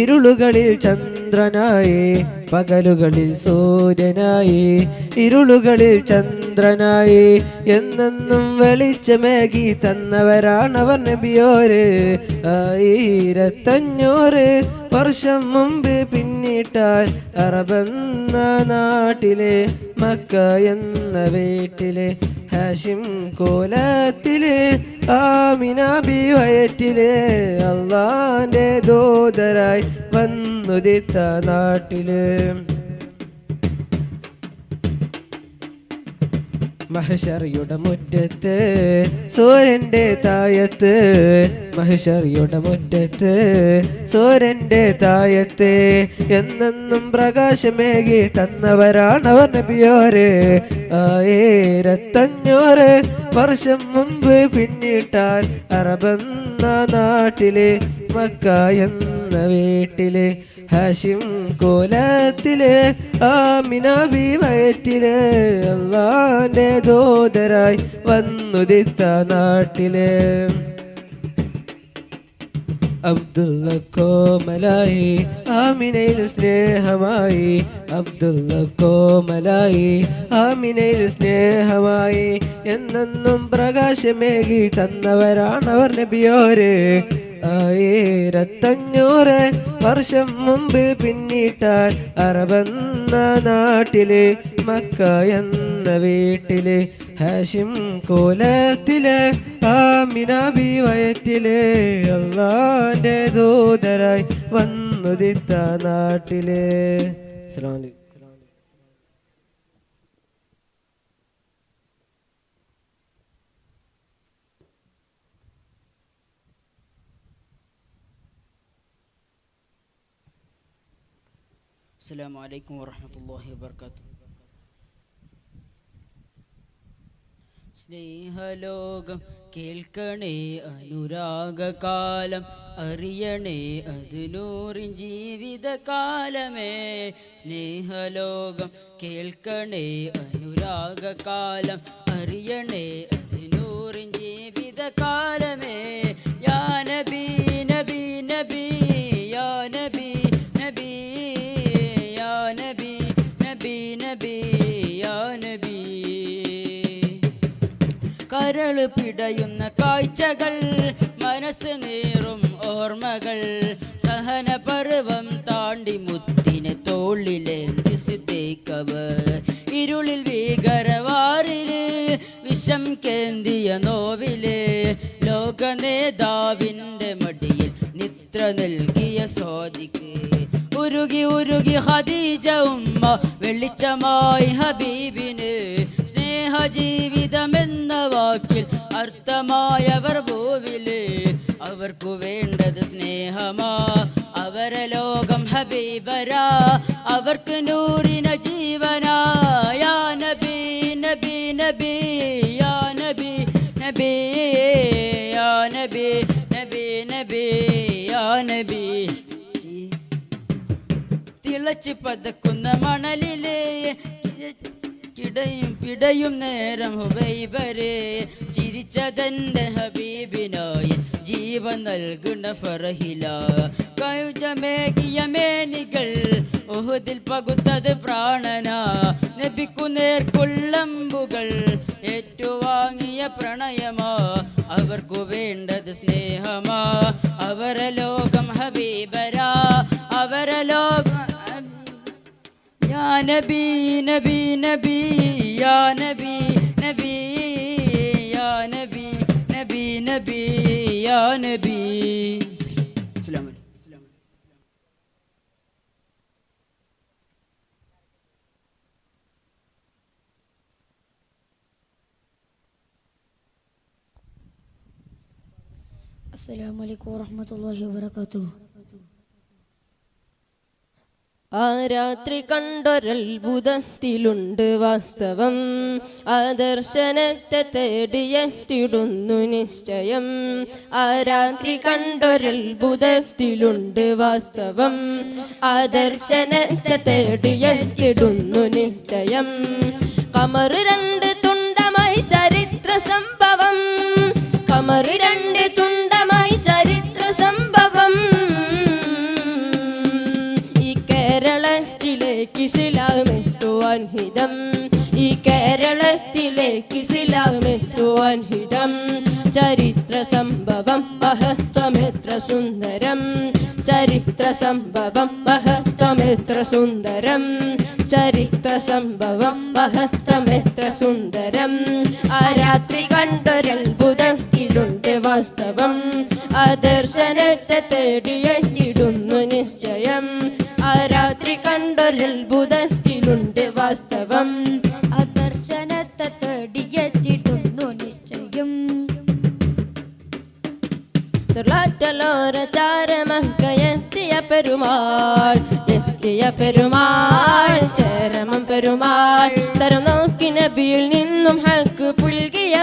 ഇരുളുകളിൽ ചന്ദ്രനായി പകലുകളിൽ സൂര്യനായി ഇരുളുകളിൽ ചന്ദ്രനായി എന്നെന്നും വെളിച്ചമേകി തന്നവരാണവർ നബിയോര് 1500 വർഷം മുമ്പ് പിന്നിട്ടാൽ അറബെന്ന നാട്ടിലെ മക്ക എന്ന വീട്ടിലെ ഹാഷിം കോലത്തിലെ ആമിന ബി വയറ്റിലെ അള്ളാന്റെ ദൂതരായി വന്നുദിത്ത നാട്ടിലെ മഹ്ശറിയുടെ മുറ്റത്ത് സൂര്യന്റെ തായത്ത് മഹ്ശറിയുടെ മുറ്റത്ത് സൂര്യന്റെ തായത്ത് എന്നെന്നും പ്രകാശമേകി തന്നവരാണവർ നബിയോര് 1500 വർഷം മുമ്പ് പിന്നിട്ടാൽ അറബെന്ന നാട്ടിലെ മക്ക എന്ന വീട്ടിലെ ഹാഷിം കോലത്തിലെ ആമിന ബി വയറ്റിലെ അള്ളാന്റെ ദൂതരായി വന്നുദിത്ത നാട്ടിലെ അബ്ദുള്ള കോമലായി ആമിനയിൽ സ്നേഹമായി അബ്ദുള്ള കോമലായി ആമിനയിൽ സ്നേഹമായി എന്നെന്നും പ്രകാശമേകി തന്നവരാണവർ നബിയോര് 1500 വർഷം മുമ്പ് പിന്നിട്ടാൽ അറബെന്ന നാട്ടിലെ മക്ക എന്ന വീട്ടിലെ ഹാഷിം കോലത്തിലെ ആമിന ബി വയറ്റിലെ അള്ളാന്റെ ദൂതരായി വന്നുദിത്ത നാട്ടിലെ. അസ്സലാമു അലൈക്കും. അസ്സലാമു അലൈക്കും വറഹ്മത്തുള്ളാഹി വബറകാതുഹു. സ്നേഹലോകം കേൾക്കണേ അനുരാഗകാലം അറിയണേ അത് നൂറിൻ ജീവിതകാലമേ. സ്നേഹലോകം കേൾക്കണേ അനുരാഗകാലം അറിയണേ അത് നൂറിൻ ജീവിതകാലമേ. യാ നബി നബി നബി യാ നബി നബി യാ നബി നബി നബി യാ നബി. കരള് പിടയുന്ന കാഴ്ചകൾ മനസ്സ് നീറും ഓർമ്മകൾ സഹന പർവം താണ്ടി മുത്തിനെ തോളിലേന്തി സിദ്ദീഖവർ ഇരുളിൽ ഭീകരവാറില് വിഷം കേന്തിയ നോവില് ലോക നേതാവിൻ്റെ മടിയിൽ നിദ്ര നൽകിയ സ്വാദിക്ക് ഉരുകി ഉരുകി ഖദീജ ഉമ്മ വെളിച്ചമായി ഹബീബിന് സ്നേഹജീവിതമെന്ന വാക്കിൽ അർത്ഥമായവർ ഭൂവില് അവർക്കു വേണ്ടത് സ്നേഹമാ അവരെ ലോകം ഹബീബരാ അവർക്ക് നൂറിന ജീവനാ യാ നബി നബി നബി യാ നബി നബി യാ നബി നബി നബി യാ നബി തിളച്ച് പതക്കുന്ന മണലിലെ കിടയും പിടയും നേരം ഹുബൈബരെ ചിരിച്ചതെന്റെ ഹബീബിനായി ജീവൻ നൽകുന്ന ഫറഹില കയുജമേകിയ മേനികൾ ഉഹുദിൽ പകുത്തത് പ്രാണന നബിക്കു നേർക്കുള്ളമ്പുകൾ ഏറ്റുവാങ്ങിയ പ്രണയമാ അവർക്കു വേണ്ടത് സ്നേഹമാ അവരെ ലോകം ഹബീബരാ അവരെ ലോകം യാ നബി നബി നബി യാ നബി നബി യാ നബി നബി നബി യാ നബി. അസ്സലാമു അലൈക്കും. അസ്സലാമു അലൈക്കും വറഹ്മത്തുള്ളാഹി വബറകാതുഹു. ആ രാത്രി കണ്ടൊരത്ഭുതത്തിലുണ്ട് വാസ്തവം ആദർശനത്തെ തേടിയെത്തിടുന്നു നിശ്ചയം. ആ രാത്രി കണ്ടൊരത്ഭുതത്തിലുണ്ട് വാസ്തവം ആദർശനത്തെ തേടിയെത്തിടുന്നു നിശ്ചയം. കമർ രണ്ട് തുണ്ടമായി ചരിത്ര സംഭവം കമർ രണ്ട് തുണ്ടമായി ചരിത്ര സംഭവം. കേരളത്തിലേക്ക് ഇസ്ലാമെത്തുവാൻ ഹിതം ഈ കേരളത്തിലേക്ക് ഇസ്ലാമെത്തുവാൻ ഹിതം. ചരിത്ര സംഭവം മഹത്വമെത്ര സുന്ദരം ചരിത്ര സംഭവം മഹത്വമെത്ര സുന്ദരം ചരിത്ര സംഭവം മഹത്വമെത്ര സുന്ദരം. ആ രാത്രി കണ്ടൊരത്ഭുതത്തിലുണ്ട് വാസ്തവം ആദർശനത്തെ തേടിയെത്തിടുന്നു നിശ്ചയം. ആ രാത്രി കണ്ടൊരത്ഭുതത്തിലുണ്ട് വാസ്തവം ആദർശനത്തെ തേടിയെത്തിടുന്നു നിശ്ചയം. തുളാറ്റലോര ചാരമക്കയെത്തിയ പെരുമാൾ എത്തിയ പെരുമാൾ ചേരമം പെരുമാൾ തരം നോക്കി നബിയിൽ നിന്നും ഹക്ക് പുൽകിയ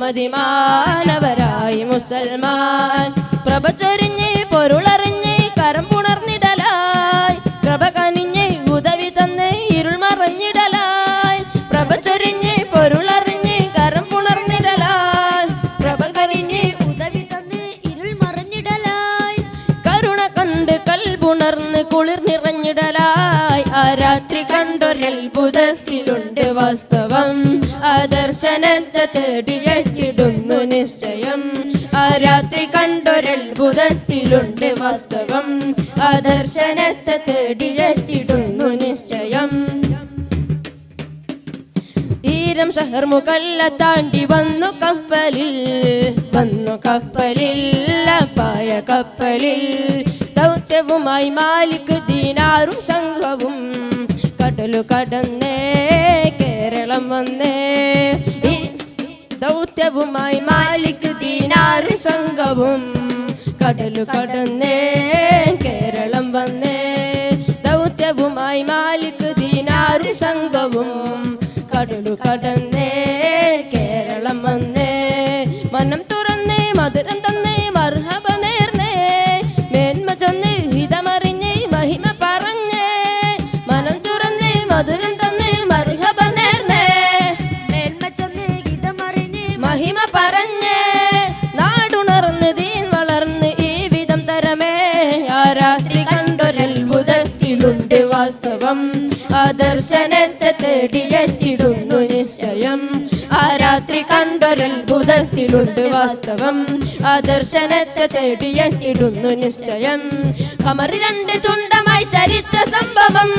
മതിമാൻ അവരായി മുസൽമാൻ. പ്രഭ ചൊരിഞ്ഞ് പൊരുളറിഞ്ഞ് കരം പുണർന്നിടലായി പ്രഭ കനിഞ്ഞ് ഉദവി തന്ന് ഇരുൾ മറഞ്ഞിടലായി പ്രഭ ചൊരിഞ്ഞ് പൊരുളറിഞ്ഞ് കരം പുണർന്നിടലായി പ്രഭ കനിഞ്ഞ് ഉദവി തന്ന് ഇരുൾ മറഞ്ഞിടലായി കരുണ കണ്ട് കൽപുണർന്ന് കുളിർ നിറഞ്ഞിടലായി. ആ രാത്രി കണ്ടൊരത്ഭുതത്തിലുണ്ട് വാസ്തവം ആദർശനത്തെ തേടിയെത്തിടുന്നു നിശ്ചയം. ആ രാത്രി കണ്ടൊരത്ഭുതത്തിലുണ്ട് വാസ്തവം ആദർശനത്തെ തേടിയെത്തിടുന്നു നിശ്ചയം. തീരം ഷഹർ മുകല്ല താണ്ടി വന്നു കപ്പലിൽ പായ കപ്പലിൽ ദൗത്യവുമായി മാലിക് ദീനാറും സംഘവും കടലു കടന്നേ കേരളം വന്നേ. ദൗത്യവുമായി മാലിക് ദീനാറും സംഘവും കടലു കടന്നേ കേരളം വന്നേ. ദൗത്യവുമായി മാലിക് ദീനാറും സംഘവും കടലു കടന്നേ കേരളം വന്നേ. മനം തുറന്നേ മധുരം തന്നേ മർഹബ നേർന്നേ മേന്മ ചൊന്ന് ഹിതമറിഞ്ഞ് മഹിമ പറഞ്ഞേ. മനം തുറന്നേ മധുരം തന്നേ മർഹബ നേർന്നേ മേന്മ ചൊന്ന് ഹിതമറിഞ്ഞ് മഹിമ പറഞ്ഞേ. നാടുണർന്ന് ദീൻ വളർന്ന് ഈ വിധം തരമേ. ആ രാത്രി കണ്ടൊരത്ഭുതത്തിലുണ്ട് വാസ്തവം ആദർശനത്തെ തേടിയെത്തിടുന്നു നിശ്ചയം. ആ രാത്രി കണ്ടൊരത്ഭുതത്തിലുണ്ട് വാസ്തവം ആദർശനത്തെ തേടിയെത്തിടുന്നു നിശ്ചയം. കമർ രണ്ട് തുണ്ടമായി ചരിത്ര സംഭവം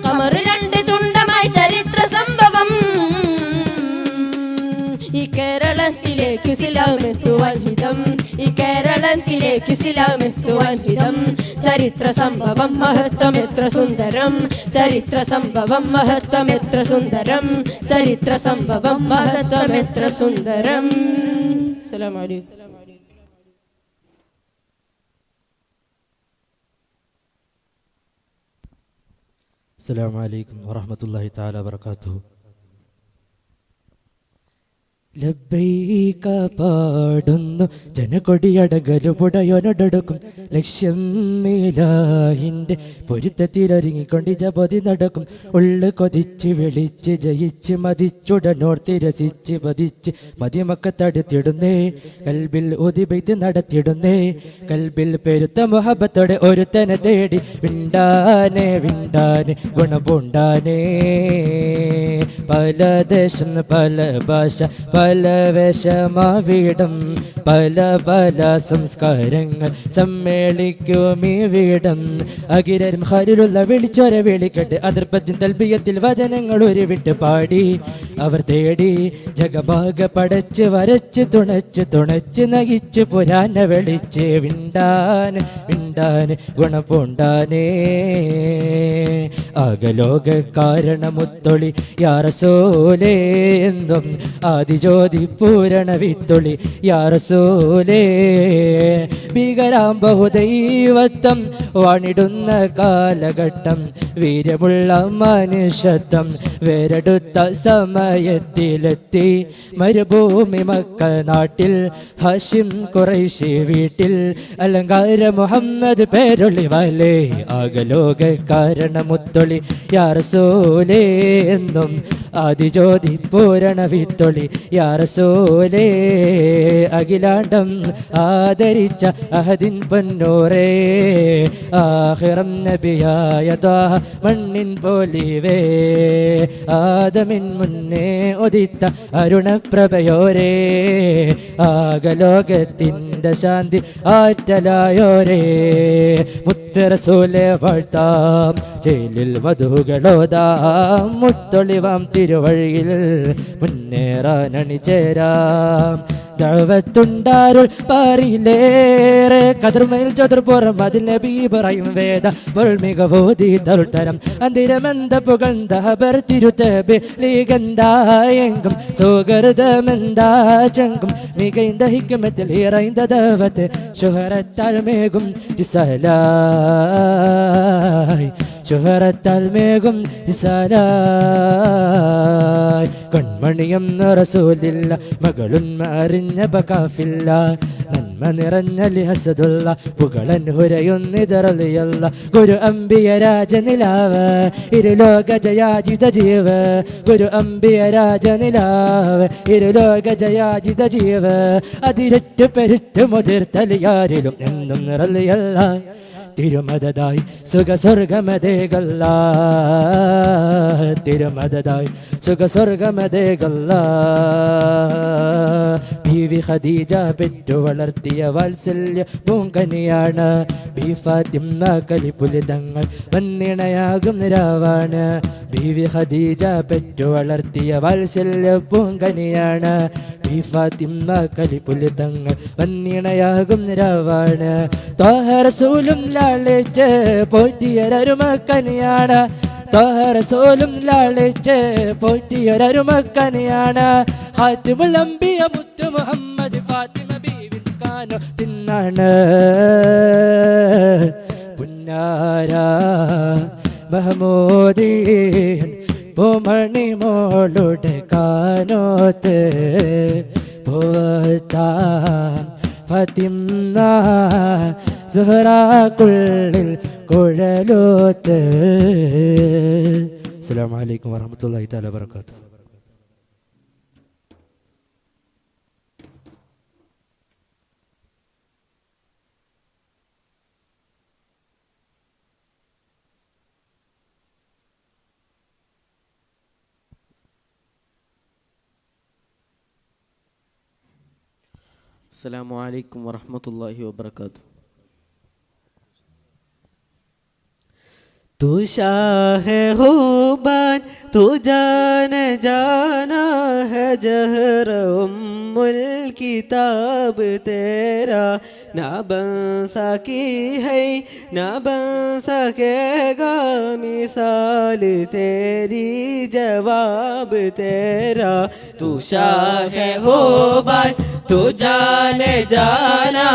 കമർ രണ്ട് തുണ്ടമായി ചരിത്ര സംഭവം. ഈ കേരളത്തിലേക്ക് ഇസ്ലാമെത്തുവാൻ ഹിതം ഈ കേരളത്തിലേക്ക് ഇസ്ലാമെത്തുവാൻ ഹിതം. ചരിത്ര സംഭവം മഹത്വമെത്ര സുന്ദരം ചരിത്ര സംഭവം മഹത്വമെത്ര സുന്ദരം ചരിത്ര സംഭവം മഹത്വമെത്ര സുന്ദരം. അസ്സലാമു അലൈക്കും. അസ്സലാമു അലൈക്കും വറഹ്മത്തുള്ളാഹി തആല വബറകാതുഹു. ലബ്ബൈക പാടുന്നു ജനകൊടിയടകലുപുടയോനൊടടുക്കും ലക്ഷ്യം മേലാഹിൻ്റെ പൊരുത്തത്തിലൊരുങ്ങിക്കൊണ്ട് ജപതി നടക്കും. ഉള്ളു കൊതിച്ച് വിളിച്ച് ജയിച്ച് മതിച്ചുടനോർത്തി രസിച്ച് പതിച്ച് മതിമക്കത്തടുത്തിടുന്നേ. കൽബിൽ ഉദിബൈത്ത് നടത്തിടുന്നേ. കൽബിൽ പെരുത്ത മുഹബത്തോടെ ഒരുത്തനെ തേടി വിണ്ടാനെ വിണ്ടാനെ ഗുണപൂണ്ടാനേ. പല ദേശം പല ഭാഷ പല വേഷമാവിടം പല പല സംസ്കാരങ്ങൾ സമ്മേളിക്കും ഈ വീടം. അഖിലരും ഖാലിലുള്ള വിളിച്ചോരെ വിളിക്കട്ടെ അതിർപ്പത്തിൻ തൽബിയത്തിൽ വചനങ്ങൾ ഉരുവിട്ട് പാടി അവർ തേടി ജഗഭാഗ പടച്ച് വരച്ച് തുണച്ച് തുണച്ച് നയിച്ച് പുരാന വിളിച്ച് വിണ്ടാൻ വിണ്ടാൻ ഗുണപൂണ്ടാനേ. ആകലോക കാരണമുത്തൊളി യാ റസൂലേ എന്നും ആദിജ്യോതി പൂരണ വിത്തൊളി യാ റസൂലേ. ഭീകരാം ബഹുദൈവത്വം വാണിടുന്ന കാലഘട്ടം വീര്യമുള്ള മനുഷ്യത്വം വേരെടുത്ത സമയത്തിലെത്തി മരുഭൂമി മക്ക നാട്ടിൽ ഹാഷിം ഖുറൈശി വീട്ടിൽ അലങ്കാര മുഹമ്മദ് പേരൊളി വാലേ. ആകലോക കാരണമുത്തൊളി യാ റസൂലേ എന്നും ആദിജ്യോതി പൂരണ വിത്തൊളി യാ റസൂലേ. അഖിലാണ്ടം ആദരിച്ച അഹദിൻ പൊന്നൂറേ ആഖിറം നബിയായ ത്വാഹ മണ്ണിൻ പോലിവേ. ആദമിൻ മുന്നേ ഉദിത്ത അരുണപ്രഭയോരേ ആകലോകത്തിൻ്റെ ശാന്തി ആറ്റലായോരേ. മുത്ത് റസൂലെ വാഴ്ത്താം ജയിലിൽ മധുകളോതാം മുത്തൊളിവാം തിരുവഴിയിൽ മുന്നേറാനണിചേരാം. ദഅവത്തുണ്ടാരുൾ പാറിയിലേറെ കതിർമയിൽ ചതുർപുറം അതിൽ നബി പറയും വേദ പൊരുൾ മികവോതി തരുൾത്തരം അന്തിരമെന്ത പുകഴ്ந்த ഹബർ തിരുത്തബ് ലീഗന്തായെങ്കും സുഹൃതമെന്താ ചങ്കും മികൈந்த ഹിക്മത്തിൽ ഇറൈந்த ദവത്ത് ശുഹറത്താൽ മേകും റിസാലായ് ശുഹറത്താൽ മേകും റിസാലായ്. കൺമണിയം റസൂലില്ല മകളും അറിഞ്ഞ ബകാഫില്ല നന്മ നിറഞ്ഞ ലിഹസദുള്ള പുകളൻ ഹുരയുന്നിതറലിയല്ല. ഗുരു അംബിയ രാജനിലാവ് ഇരുലോക ജയാജിത ജീവ ഗുരു അംബിയ രാജനിലാവ് ഇരുലോക ജയാജിത ജീവ. അതിരറ്റ് പെരുറ്റ് മുതിർത്തലിയാരിലും എന്നും നിറലിയല്ല തിരുമദതായി സുഖസ്വർഗമതേകല്ല തിരുമദതായി സുഖസ്വർഗമതേകല്ല. ബീവി ഖദീജ പെറ്റു വളർത്തിയ വാത്സല്യ പൂങ്കനിയാണ്. ബി ഫാത്തിമ കലിപുലിതങ്ങൾ വന്നിണയാകും നിരാവാണ്. ബീവി ഖദീജ പെറ്റു വളർത്തിയ വാത്സല്യ പൂങ്കനിയാണ്. ബി ഫാത്തിമ കലിപുലിതങ്ങൾ വന്നിണയാകും നിരാവാണ്. ത്വാഹ റസൂലും ലാളിച്ച് പോറ്റിയൊരരുമക്കനിയാണ്. ത്വാഹ റസൂലും ലാളിച്ച് പോറ്റിയൊരരുമക്കനിയാണ്. ഹാത്തിമുൽ അംബിയ മുത്ത് മുഹമ്മദ് ഫാത്തിമ ബീവിൻ കാനോ തിന്നാണ്. പുന്നാര മഹമൂദീൻ പൂമണി മോളുടെ കാനോത്ത് പോത്താം ഫാത്തിമ സുഹറാക്കുള്ളിൽ കുഴലോത്ത്. അസ്സലാമു അലൈക്കും വറഹ്മത്തുള്ളാഹി തആല വബറകാതുഹു. അസ്സലാമു അലൈക്കും വറഹ്മത്തുള്ളാഹി വബറകാതുഹു. तू शाह खूबान तू जान जाना है जहर उम्मुल किताब तेरा ना बन सकी है ना बन सकेगा मिसाल तेरी जवाब तेरा. तू शाह खूबान तू जान जाना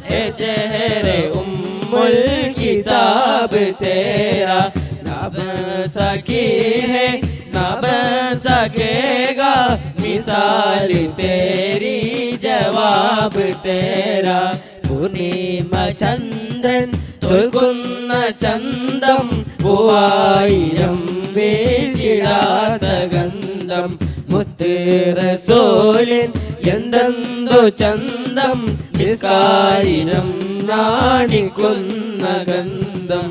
है जहर उम्मुल किताब तेरा ना ना बन सकी है ना बन सकेगा मिसाल तेरी जवाब तेरा पूर्णिम चंद्रन തോൽക്കുന്ന ചന്തം പൂവായിരം വീശിടാത്ത ഗന്ധം മുത്ത് റസൂലിൻ എന്തെന്തു ചന്തം നിസ്കാരിനം നാണിക്കുന്ന ഗന്ധം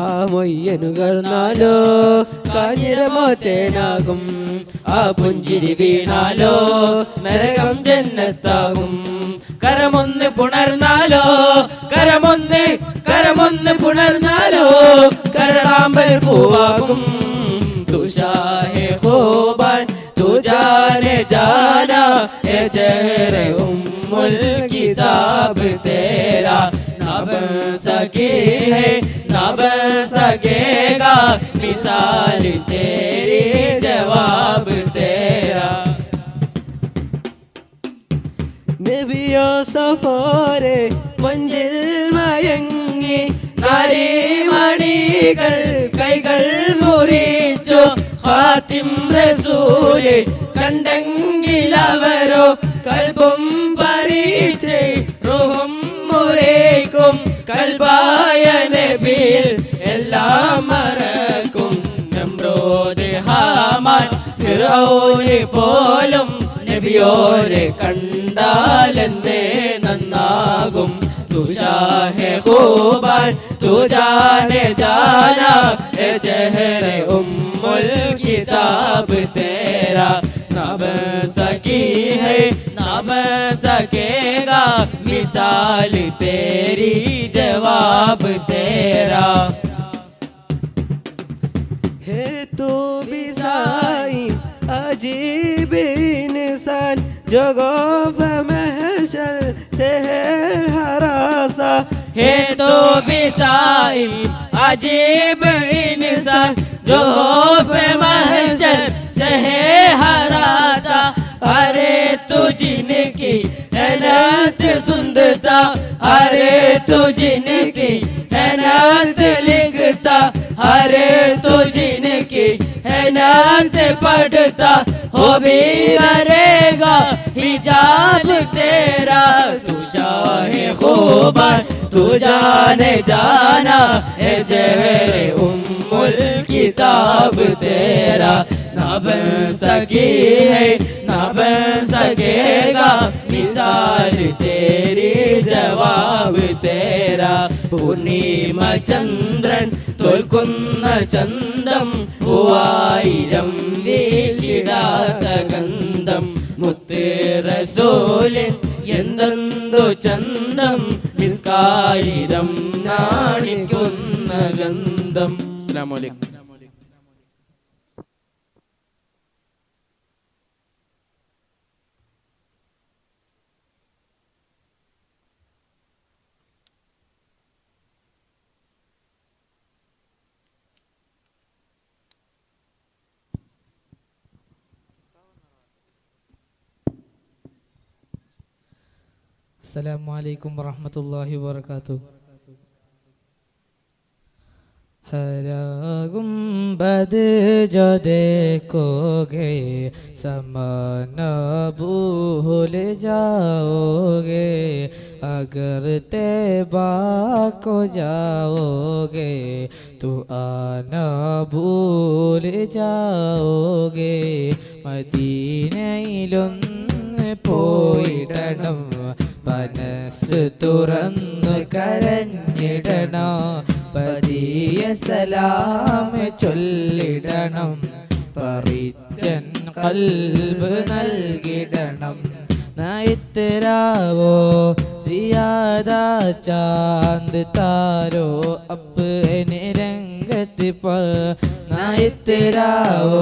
ആ മൊയ്യനുകർന്നാലോ കാഞ്ഞിരമോ തേനാകും ആ പുഞ്ചിരി വീണാലോ നരകം ജന്നത്താകും കരമൊന്ന് പുണർന്നാലോ കരമൊന്ന് പുണർന്നാലോ കരടാമ്പൽ പൂവാകും തുഷാഹെ ഹോബാൻ തുജാനെ ജാനാ എ ചെഹ്റെ ഉമ്മുൽ കിതാബ് തേരാ ना बन सकी है ना बन सकेगा मिसाल तेरी जवाब तेरा നബിയോ സഫോരെ മഞ്ചിൽ മയങ്ങി നാരിമണികൾ കൈകൾ മുറിച്ചു ഖാതിം റസൂല് കണ്ടെങ്കിലവരോ കൽബും പറിച്ച് റൂഹും മുറിക്കും കൽബായ നബിയിൽ എല്ലാം മറക്കും നമ്രോദ് ഹാമാൻ ഫിറഔന് പോലും നബിയോരെ കണ്ടാലെന്നേ നന്നാകും തുഷാഹെ ഖൂബാൻ തുജാനെ ജാനാ എ ചെഹ്റെ ഉമ്മുൽ കിതാബ് തേരാ ना बन सकी है ना बन सकेगा मिसाल तेरी जवाब तेरा है तो भी साई अजीब इंसान जो गौफ महशर से है हरासा है तो भी साई अजीब इंसान जो खौफ महशर से है हरासा अरे तू जिनकी हैनात सुनता अरे तू जिनकी हैनात लिखता अरे तू जिनकी हैनात पढ़ता हो भी करेगा हिजाब तेरा तू शाहे खूबान तू जाने जाना है चेहरे उम्मुल किताब तेरा ना बन सकी है ना बन सकेगा मिसाल तेरी जवाब तेरा പൂർണിമ ചന്ദ്രൻ തോൽക്കുന്ന ചന്തം പൂവായിരം വീശിടാത്ത ഗന്ധം മുത്ത് റസൂലിൻ എന്തെന്തു ചന്തം നിസ്കാരിതം നാണിക്കുന്ന ഗന്ധം. അസ്സലാമു അലൈക്കും. अस्सलामु अलैकुम वरहमतुल्लाहि वबरकातुहू. हरा गुंबद जो देखोगे समाना भूल जाओगे अगर तैबा को जाओगे तो आना भूल जाओगे മദീനയിലൊന്ന് പോയിടണം മനസ്സ് തുറന്നു കരഞ്ഞിടണം പതിയ സലാം ചൊല്ലിടണം പറിച്ചൻ ഖൽബ് നൽകിടണം നൈത്തരാവോ സിയാദാ ചാന്ദ് താരോ अपने रंगत पर नैतराओ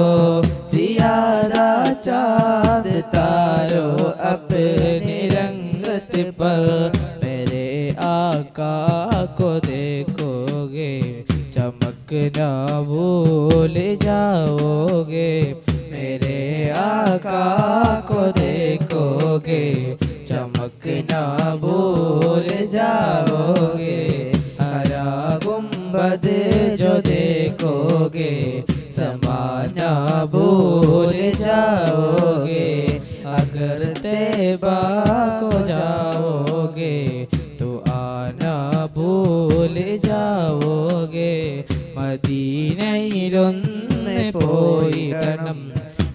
सियादा चाँद तारो अपने रंगत पर मेरे आका को देखोगे चमकना भूल जाओगे मेरे आका को देखोगे चमकना भूल जाओगे हरा गुंबद जो देखोगे भूल जाओगे, अगर तैबा को जाओगे तो आना भूल जाओगे. മദീനയിലൊന്ന് പോയിടണം,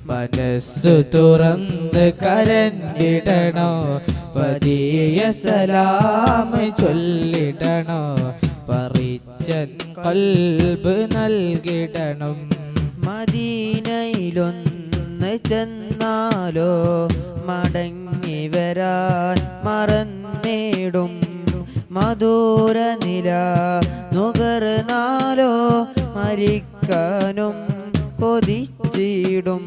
മനസ്സു തുറന്ന് കരഞ്ഞിടണോ, പതിയ സലാം ചൊല്ലിടണോ, പറിച്ചൻ കൽബ് നൽകിടണം. മദീനയിലൊന്ന് ചെന്നാലോ മടങ്ങി വരാൻ മറന്നിടും, മധുരനില നുകർന്നാലോ മരിക്കാനും കൊതിച്ചിടും.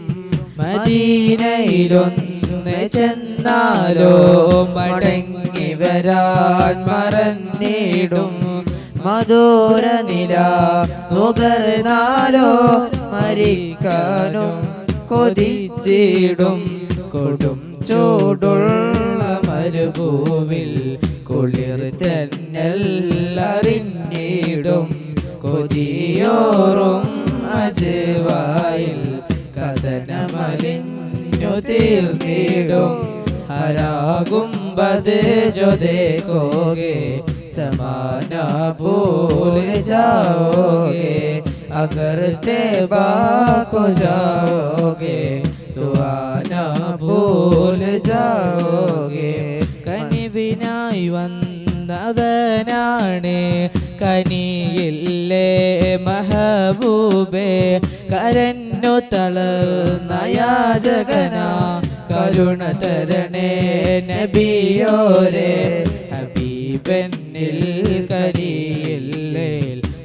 മദീനയിലൊന്ന് ചെന്നാലോ മടങ്ങി വരാൻ മറന്നിടും, മധുരനില നുകർന്നാലോ മരിക്കാനും കൊതിച്ചിടും. കൊടും ചൂടുള്ള മരുഭൂവിൽ കുളിർ തെന്നലറിഞ്ഞിടും, കൊതിയോറും അജവായിൽ കഥനമലിഞ്ഞു തീർന്നിടും. ഹരാകുംബത് ജോ ദേഖോഗെ समाना भूल जाओगे, अगर तैबा को जाओगे तो आना भूल जाओगे. കനിവിനായി വന്നവനാണ് കനിയില്ലേ മഹബൂബേ, കരഞ്ഞു തളർന്ന യാചകനാ കരുണ തരണേ നബിയോരേ. ഹബീബനിൽ കരിയില്ലേ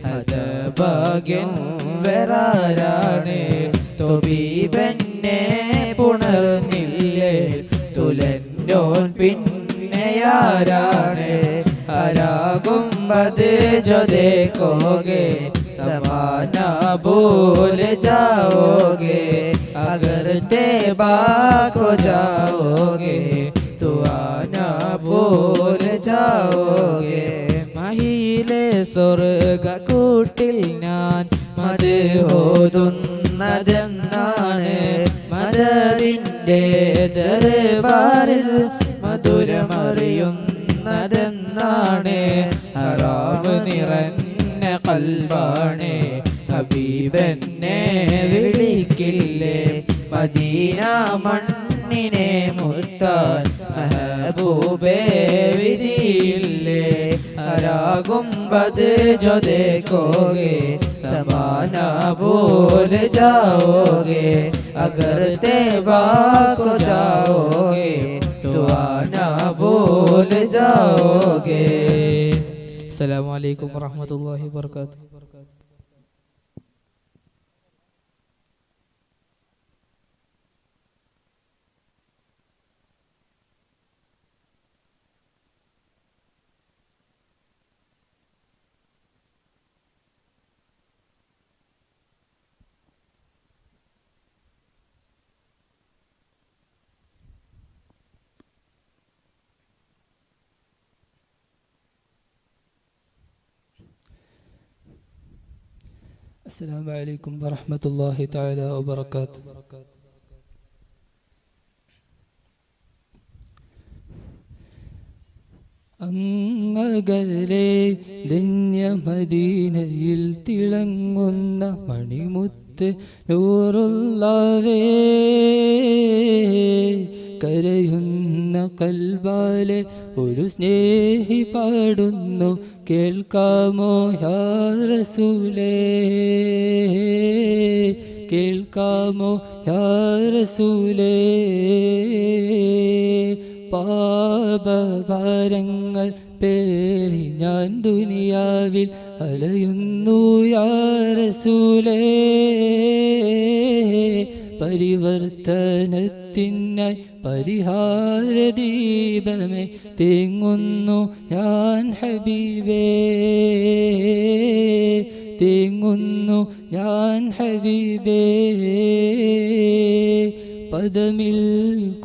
ഹതഭാഗ്യം വരാരാണ്, തൊബീബനെ പുണർന്നില്ലേ തുലന്നോൻ പിന്നെയാരാണ്. ഹരാകുംബത് ജോ ദേഖോഗെ समाना भूल जाओगे, अगर तैबा को जाओगे तो आना भूल जाओगे. മഹിയിലെ സ്വർഗക്കൂട്ടിൽ ഞാൻ മദ്ഹോതുന്നതെന്നാണ്, മദദിന്റെ ദർബാറിൽ മധുരമറിയുന്നതെന്നാണ്. ഹറാം നിറഞ്ഞ കൽബാണ് ഹബീബനെ വിളിക്കില്ലേ, മദീന മണ്ണിനെ മുത്താൻ മെഹബൂബേ വിധിയില്ലേ. ഹരാകുംബത് ജോ ദേഖോഗെ समाना भूल जाओगे, अगर तैबा को जाओगे तो आना भूल जाओगे. अस्सलामु अलैकुम वरहमतुल्लाहि वबरकातुहू. السلام عليكم ورحمة الله تعالى وبركاته. അങ്ങകലെ ധന്യ മദീനയിൽ തിളങ്ങുന്ന മണിമുത്ത് നൂറുള്ളവേ, കരയുന്ന കൽബാലെ ഒരു സ്നേഹി പാടുന്നു കേൾക്കാമോ യാ റസൂലേ, കേൾക്കാമോ യാ റസൂലേ. പാപഭാരങ്ങൾ പേറി ഞാൻ ദുനിയാവിൽ അലയുന്നു യാ റസൂലേ, പരിവർത്തനത്തിനായി പരിഹാരദീപമേ തേങ്ങുന്നു ഞാൻ ഹബീബേ, തേങ്ങുന്നു ഞാൻ ഹബീബേ. പദമിൽ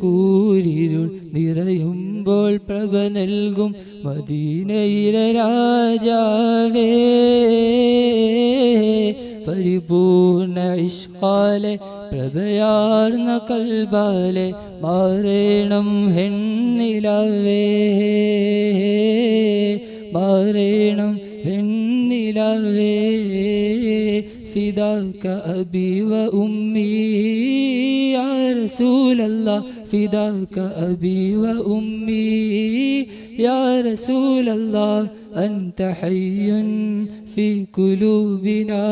കൂരിരുൾ നിറയുമ്പോൾ പ്രഭ നൽകും മദീനയിലെ രാജാവേ, പരിപൂർണ ഇഷ്കാലെ പ്രഭയാർന്ന കൽബാലെ മാറേണം ഹെണ്ണിലവേ മാറേണം ഹെണ്ണിലവേ ഫിദാക അബി വ ഉമ്മി യാ റസൂലല്ലാഹ് ഫിദാക അബി വ ഉമ്മി യാ റസൂലല്ലാഹ് അൻത ഹയ്യുൻ في قلوبنا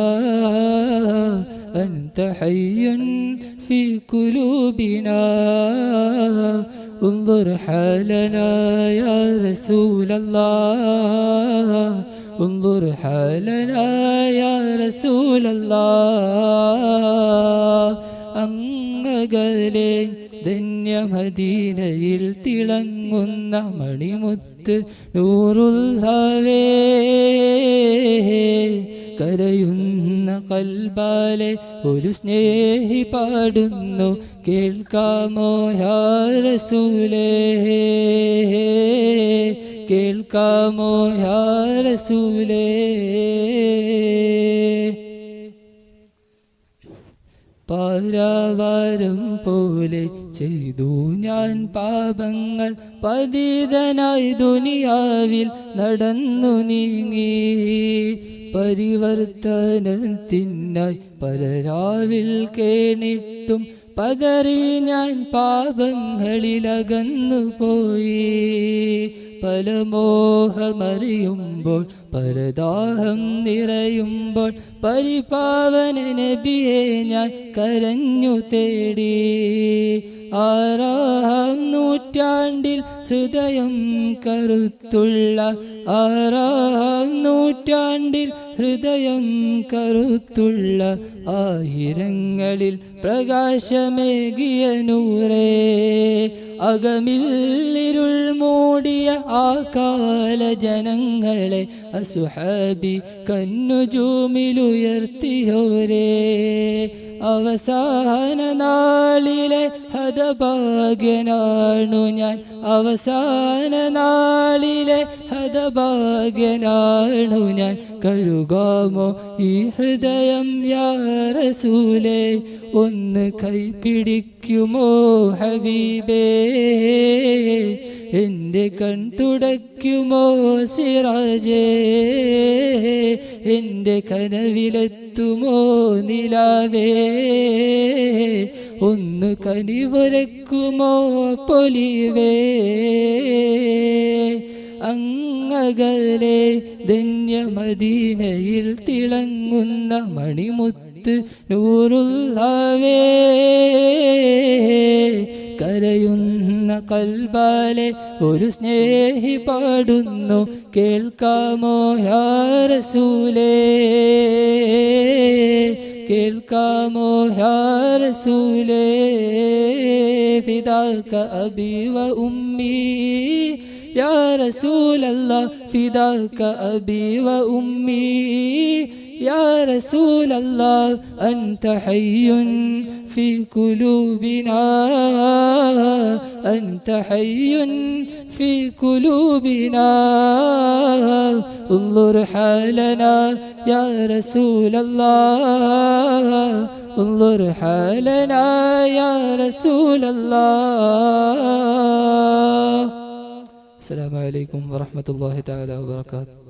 أنت حي في قلوبنا انظر حالنا يا رسول الله انظر حالنا يا رسول الله അങ്ങകലെ ധന്യമദീനയിൽ തിളങ്ങുന്ന മണിമുത്ത് നൂറുള്ളവേ കരയുന്ന കൽബാലെ ഒരു സ്നേഹി പാടുന്നു കേൾക്കാമോ യാ റസൂലേ കേൾക്കാമോ യാ റസൂലേ പാരാവാരം പോലെ ചെയ്തു ഞാൻ പാപങ്ങൾ പതിതനായി ദുനിയാവിൽ നടന്നു നീങ്ങി പരിവർത്തനത്തിനായി പലരാവിൽ കേണിട്ടും പതറി ഞാൻ പാപങ്ങളിലകന്നു പോയി പല മോഹമറിയുമ്പോൾ പരദാഹം നിറയുമ്പോൾ പരിപാവന നബിയെ ഞാൻ കരഞ്ഞു തേടി 6-ാം നൂറ്റാണ്ടിൽ ഹൃദയം കറുത്തുള്ള 6-ാം നൂറ്റാണ്ടിൽ ഹൃദയം കറുത്തുള്ള ആയിരങ്ങളിൽ പ്രകാശമേകിയ നൂറേ അകമില്ലിരുൾ മൂടിയ ആ കാല ജനങ്ങളെ അസുഹാബി കന്നുജൂമിലുയർത്തിയോരേ അവസാന നാളിലെ ഹതഭാഗ്യനാണു ഞാൻ അവസാന നാളിലെ ഹതഭാഗ്യനാണു ഞാൻ കഴുകാമോ ഈ ഹൃദയം യാ റസൂലേ ഒന്ന് കൈപിടിക്കുമോ ഹബീബേ എൻ്റെ കൺ തുടയ്ക്കുമോ സിറാജേ എൻ്റെ കനവിലെത്തുമോ നിലാവേ ഒന്ന് കനിവുരക്കുമോ പൊലിവേ അങ്ങകലെ ധന്യമദീനയിൽ തിളങ്ങുന്ന മണിമുത്ത് നൂറുള്ളവേ കരയുന്ന കൽബാലെ ഒരു സ്നേഹി പാടുന്നു കേൾക്കാമോ യാ റസൂലേ കേൾക്കാമോ യാ റസൂലേ ഫിദാക അബി വ ഉമ്മി യാ റസൂലല്ലാഹ് ഫിദാക അബി വ ഉമ്മി يا رسول الله أنت حي في قلوبنا أنت حي في قلوبنا انظر حالنا يا رسول الله انظر حالنا يا رسول الله السلام عليكم ورحمة الله تعالى وبركاته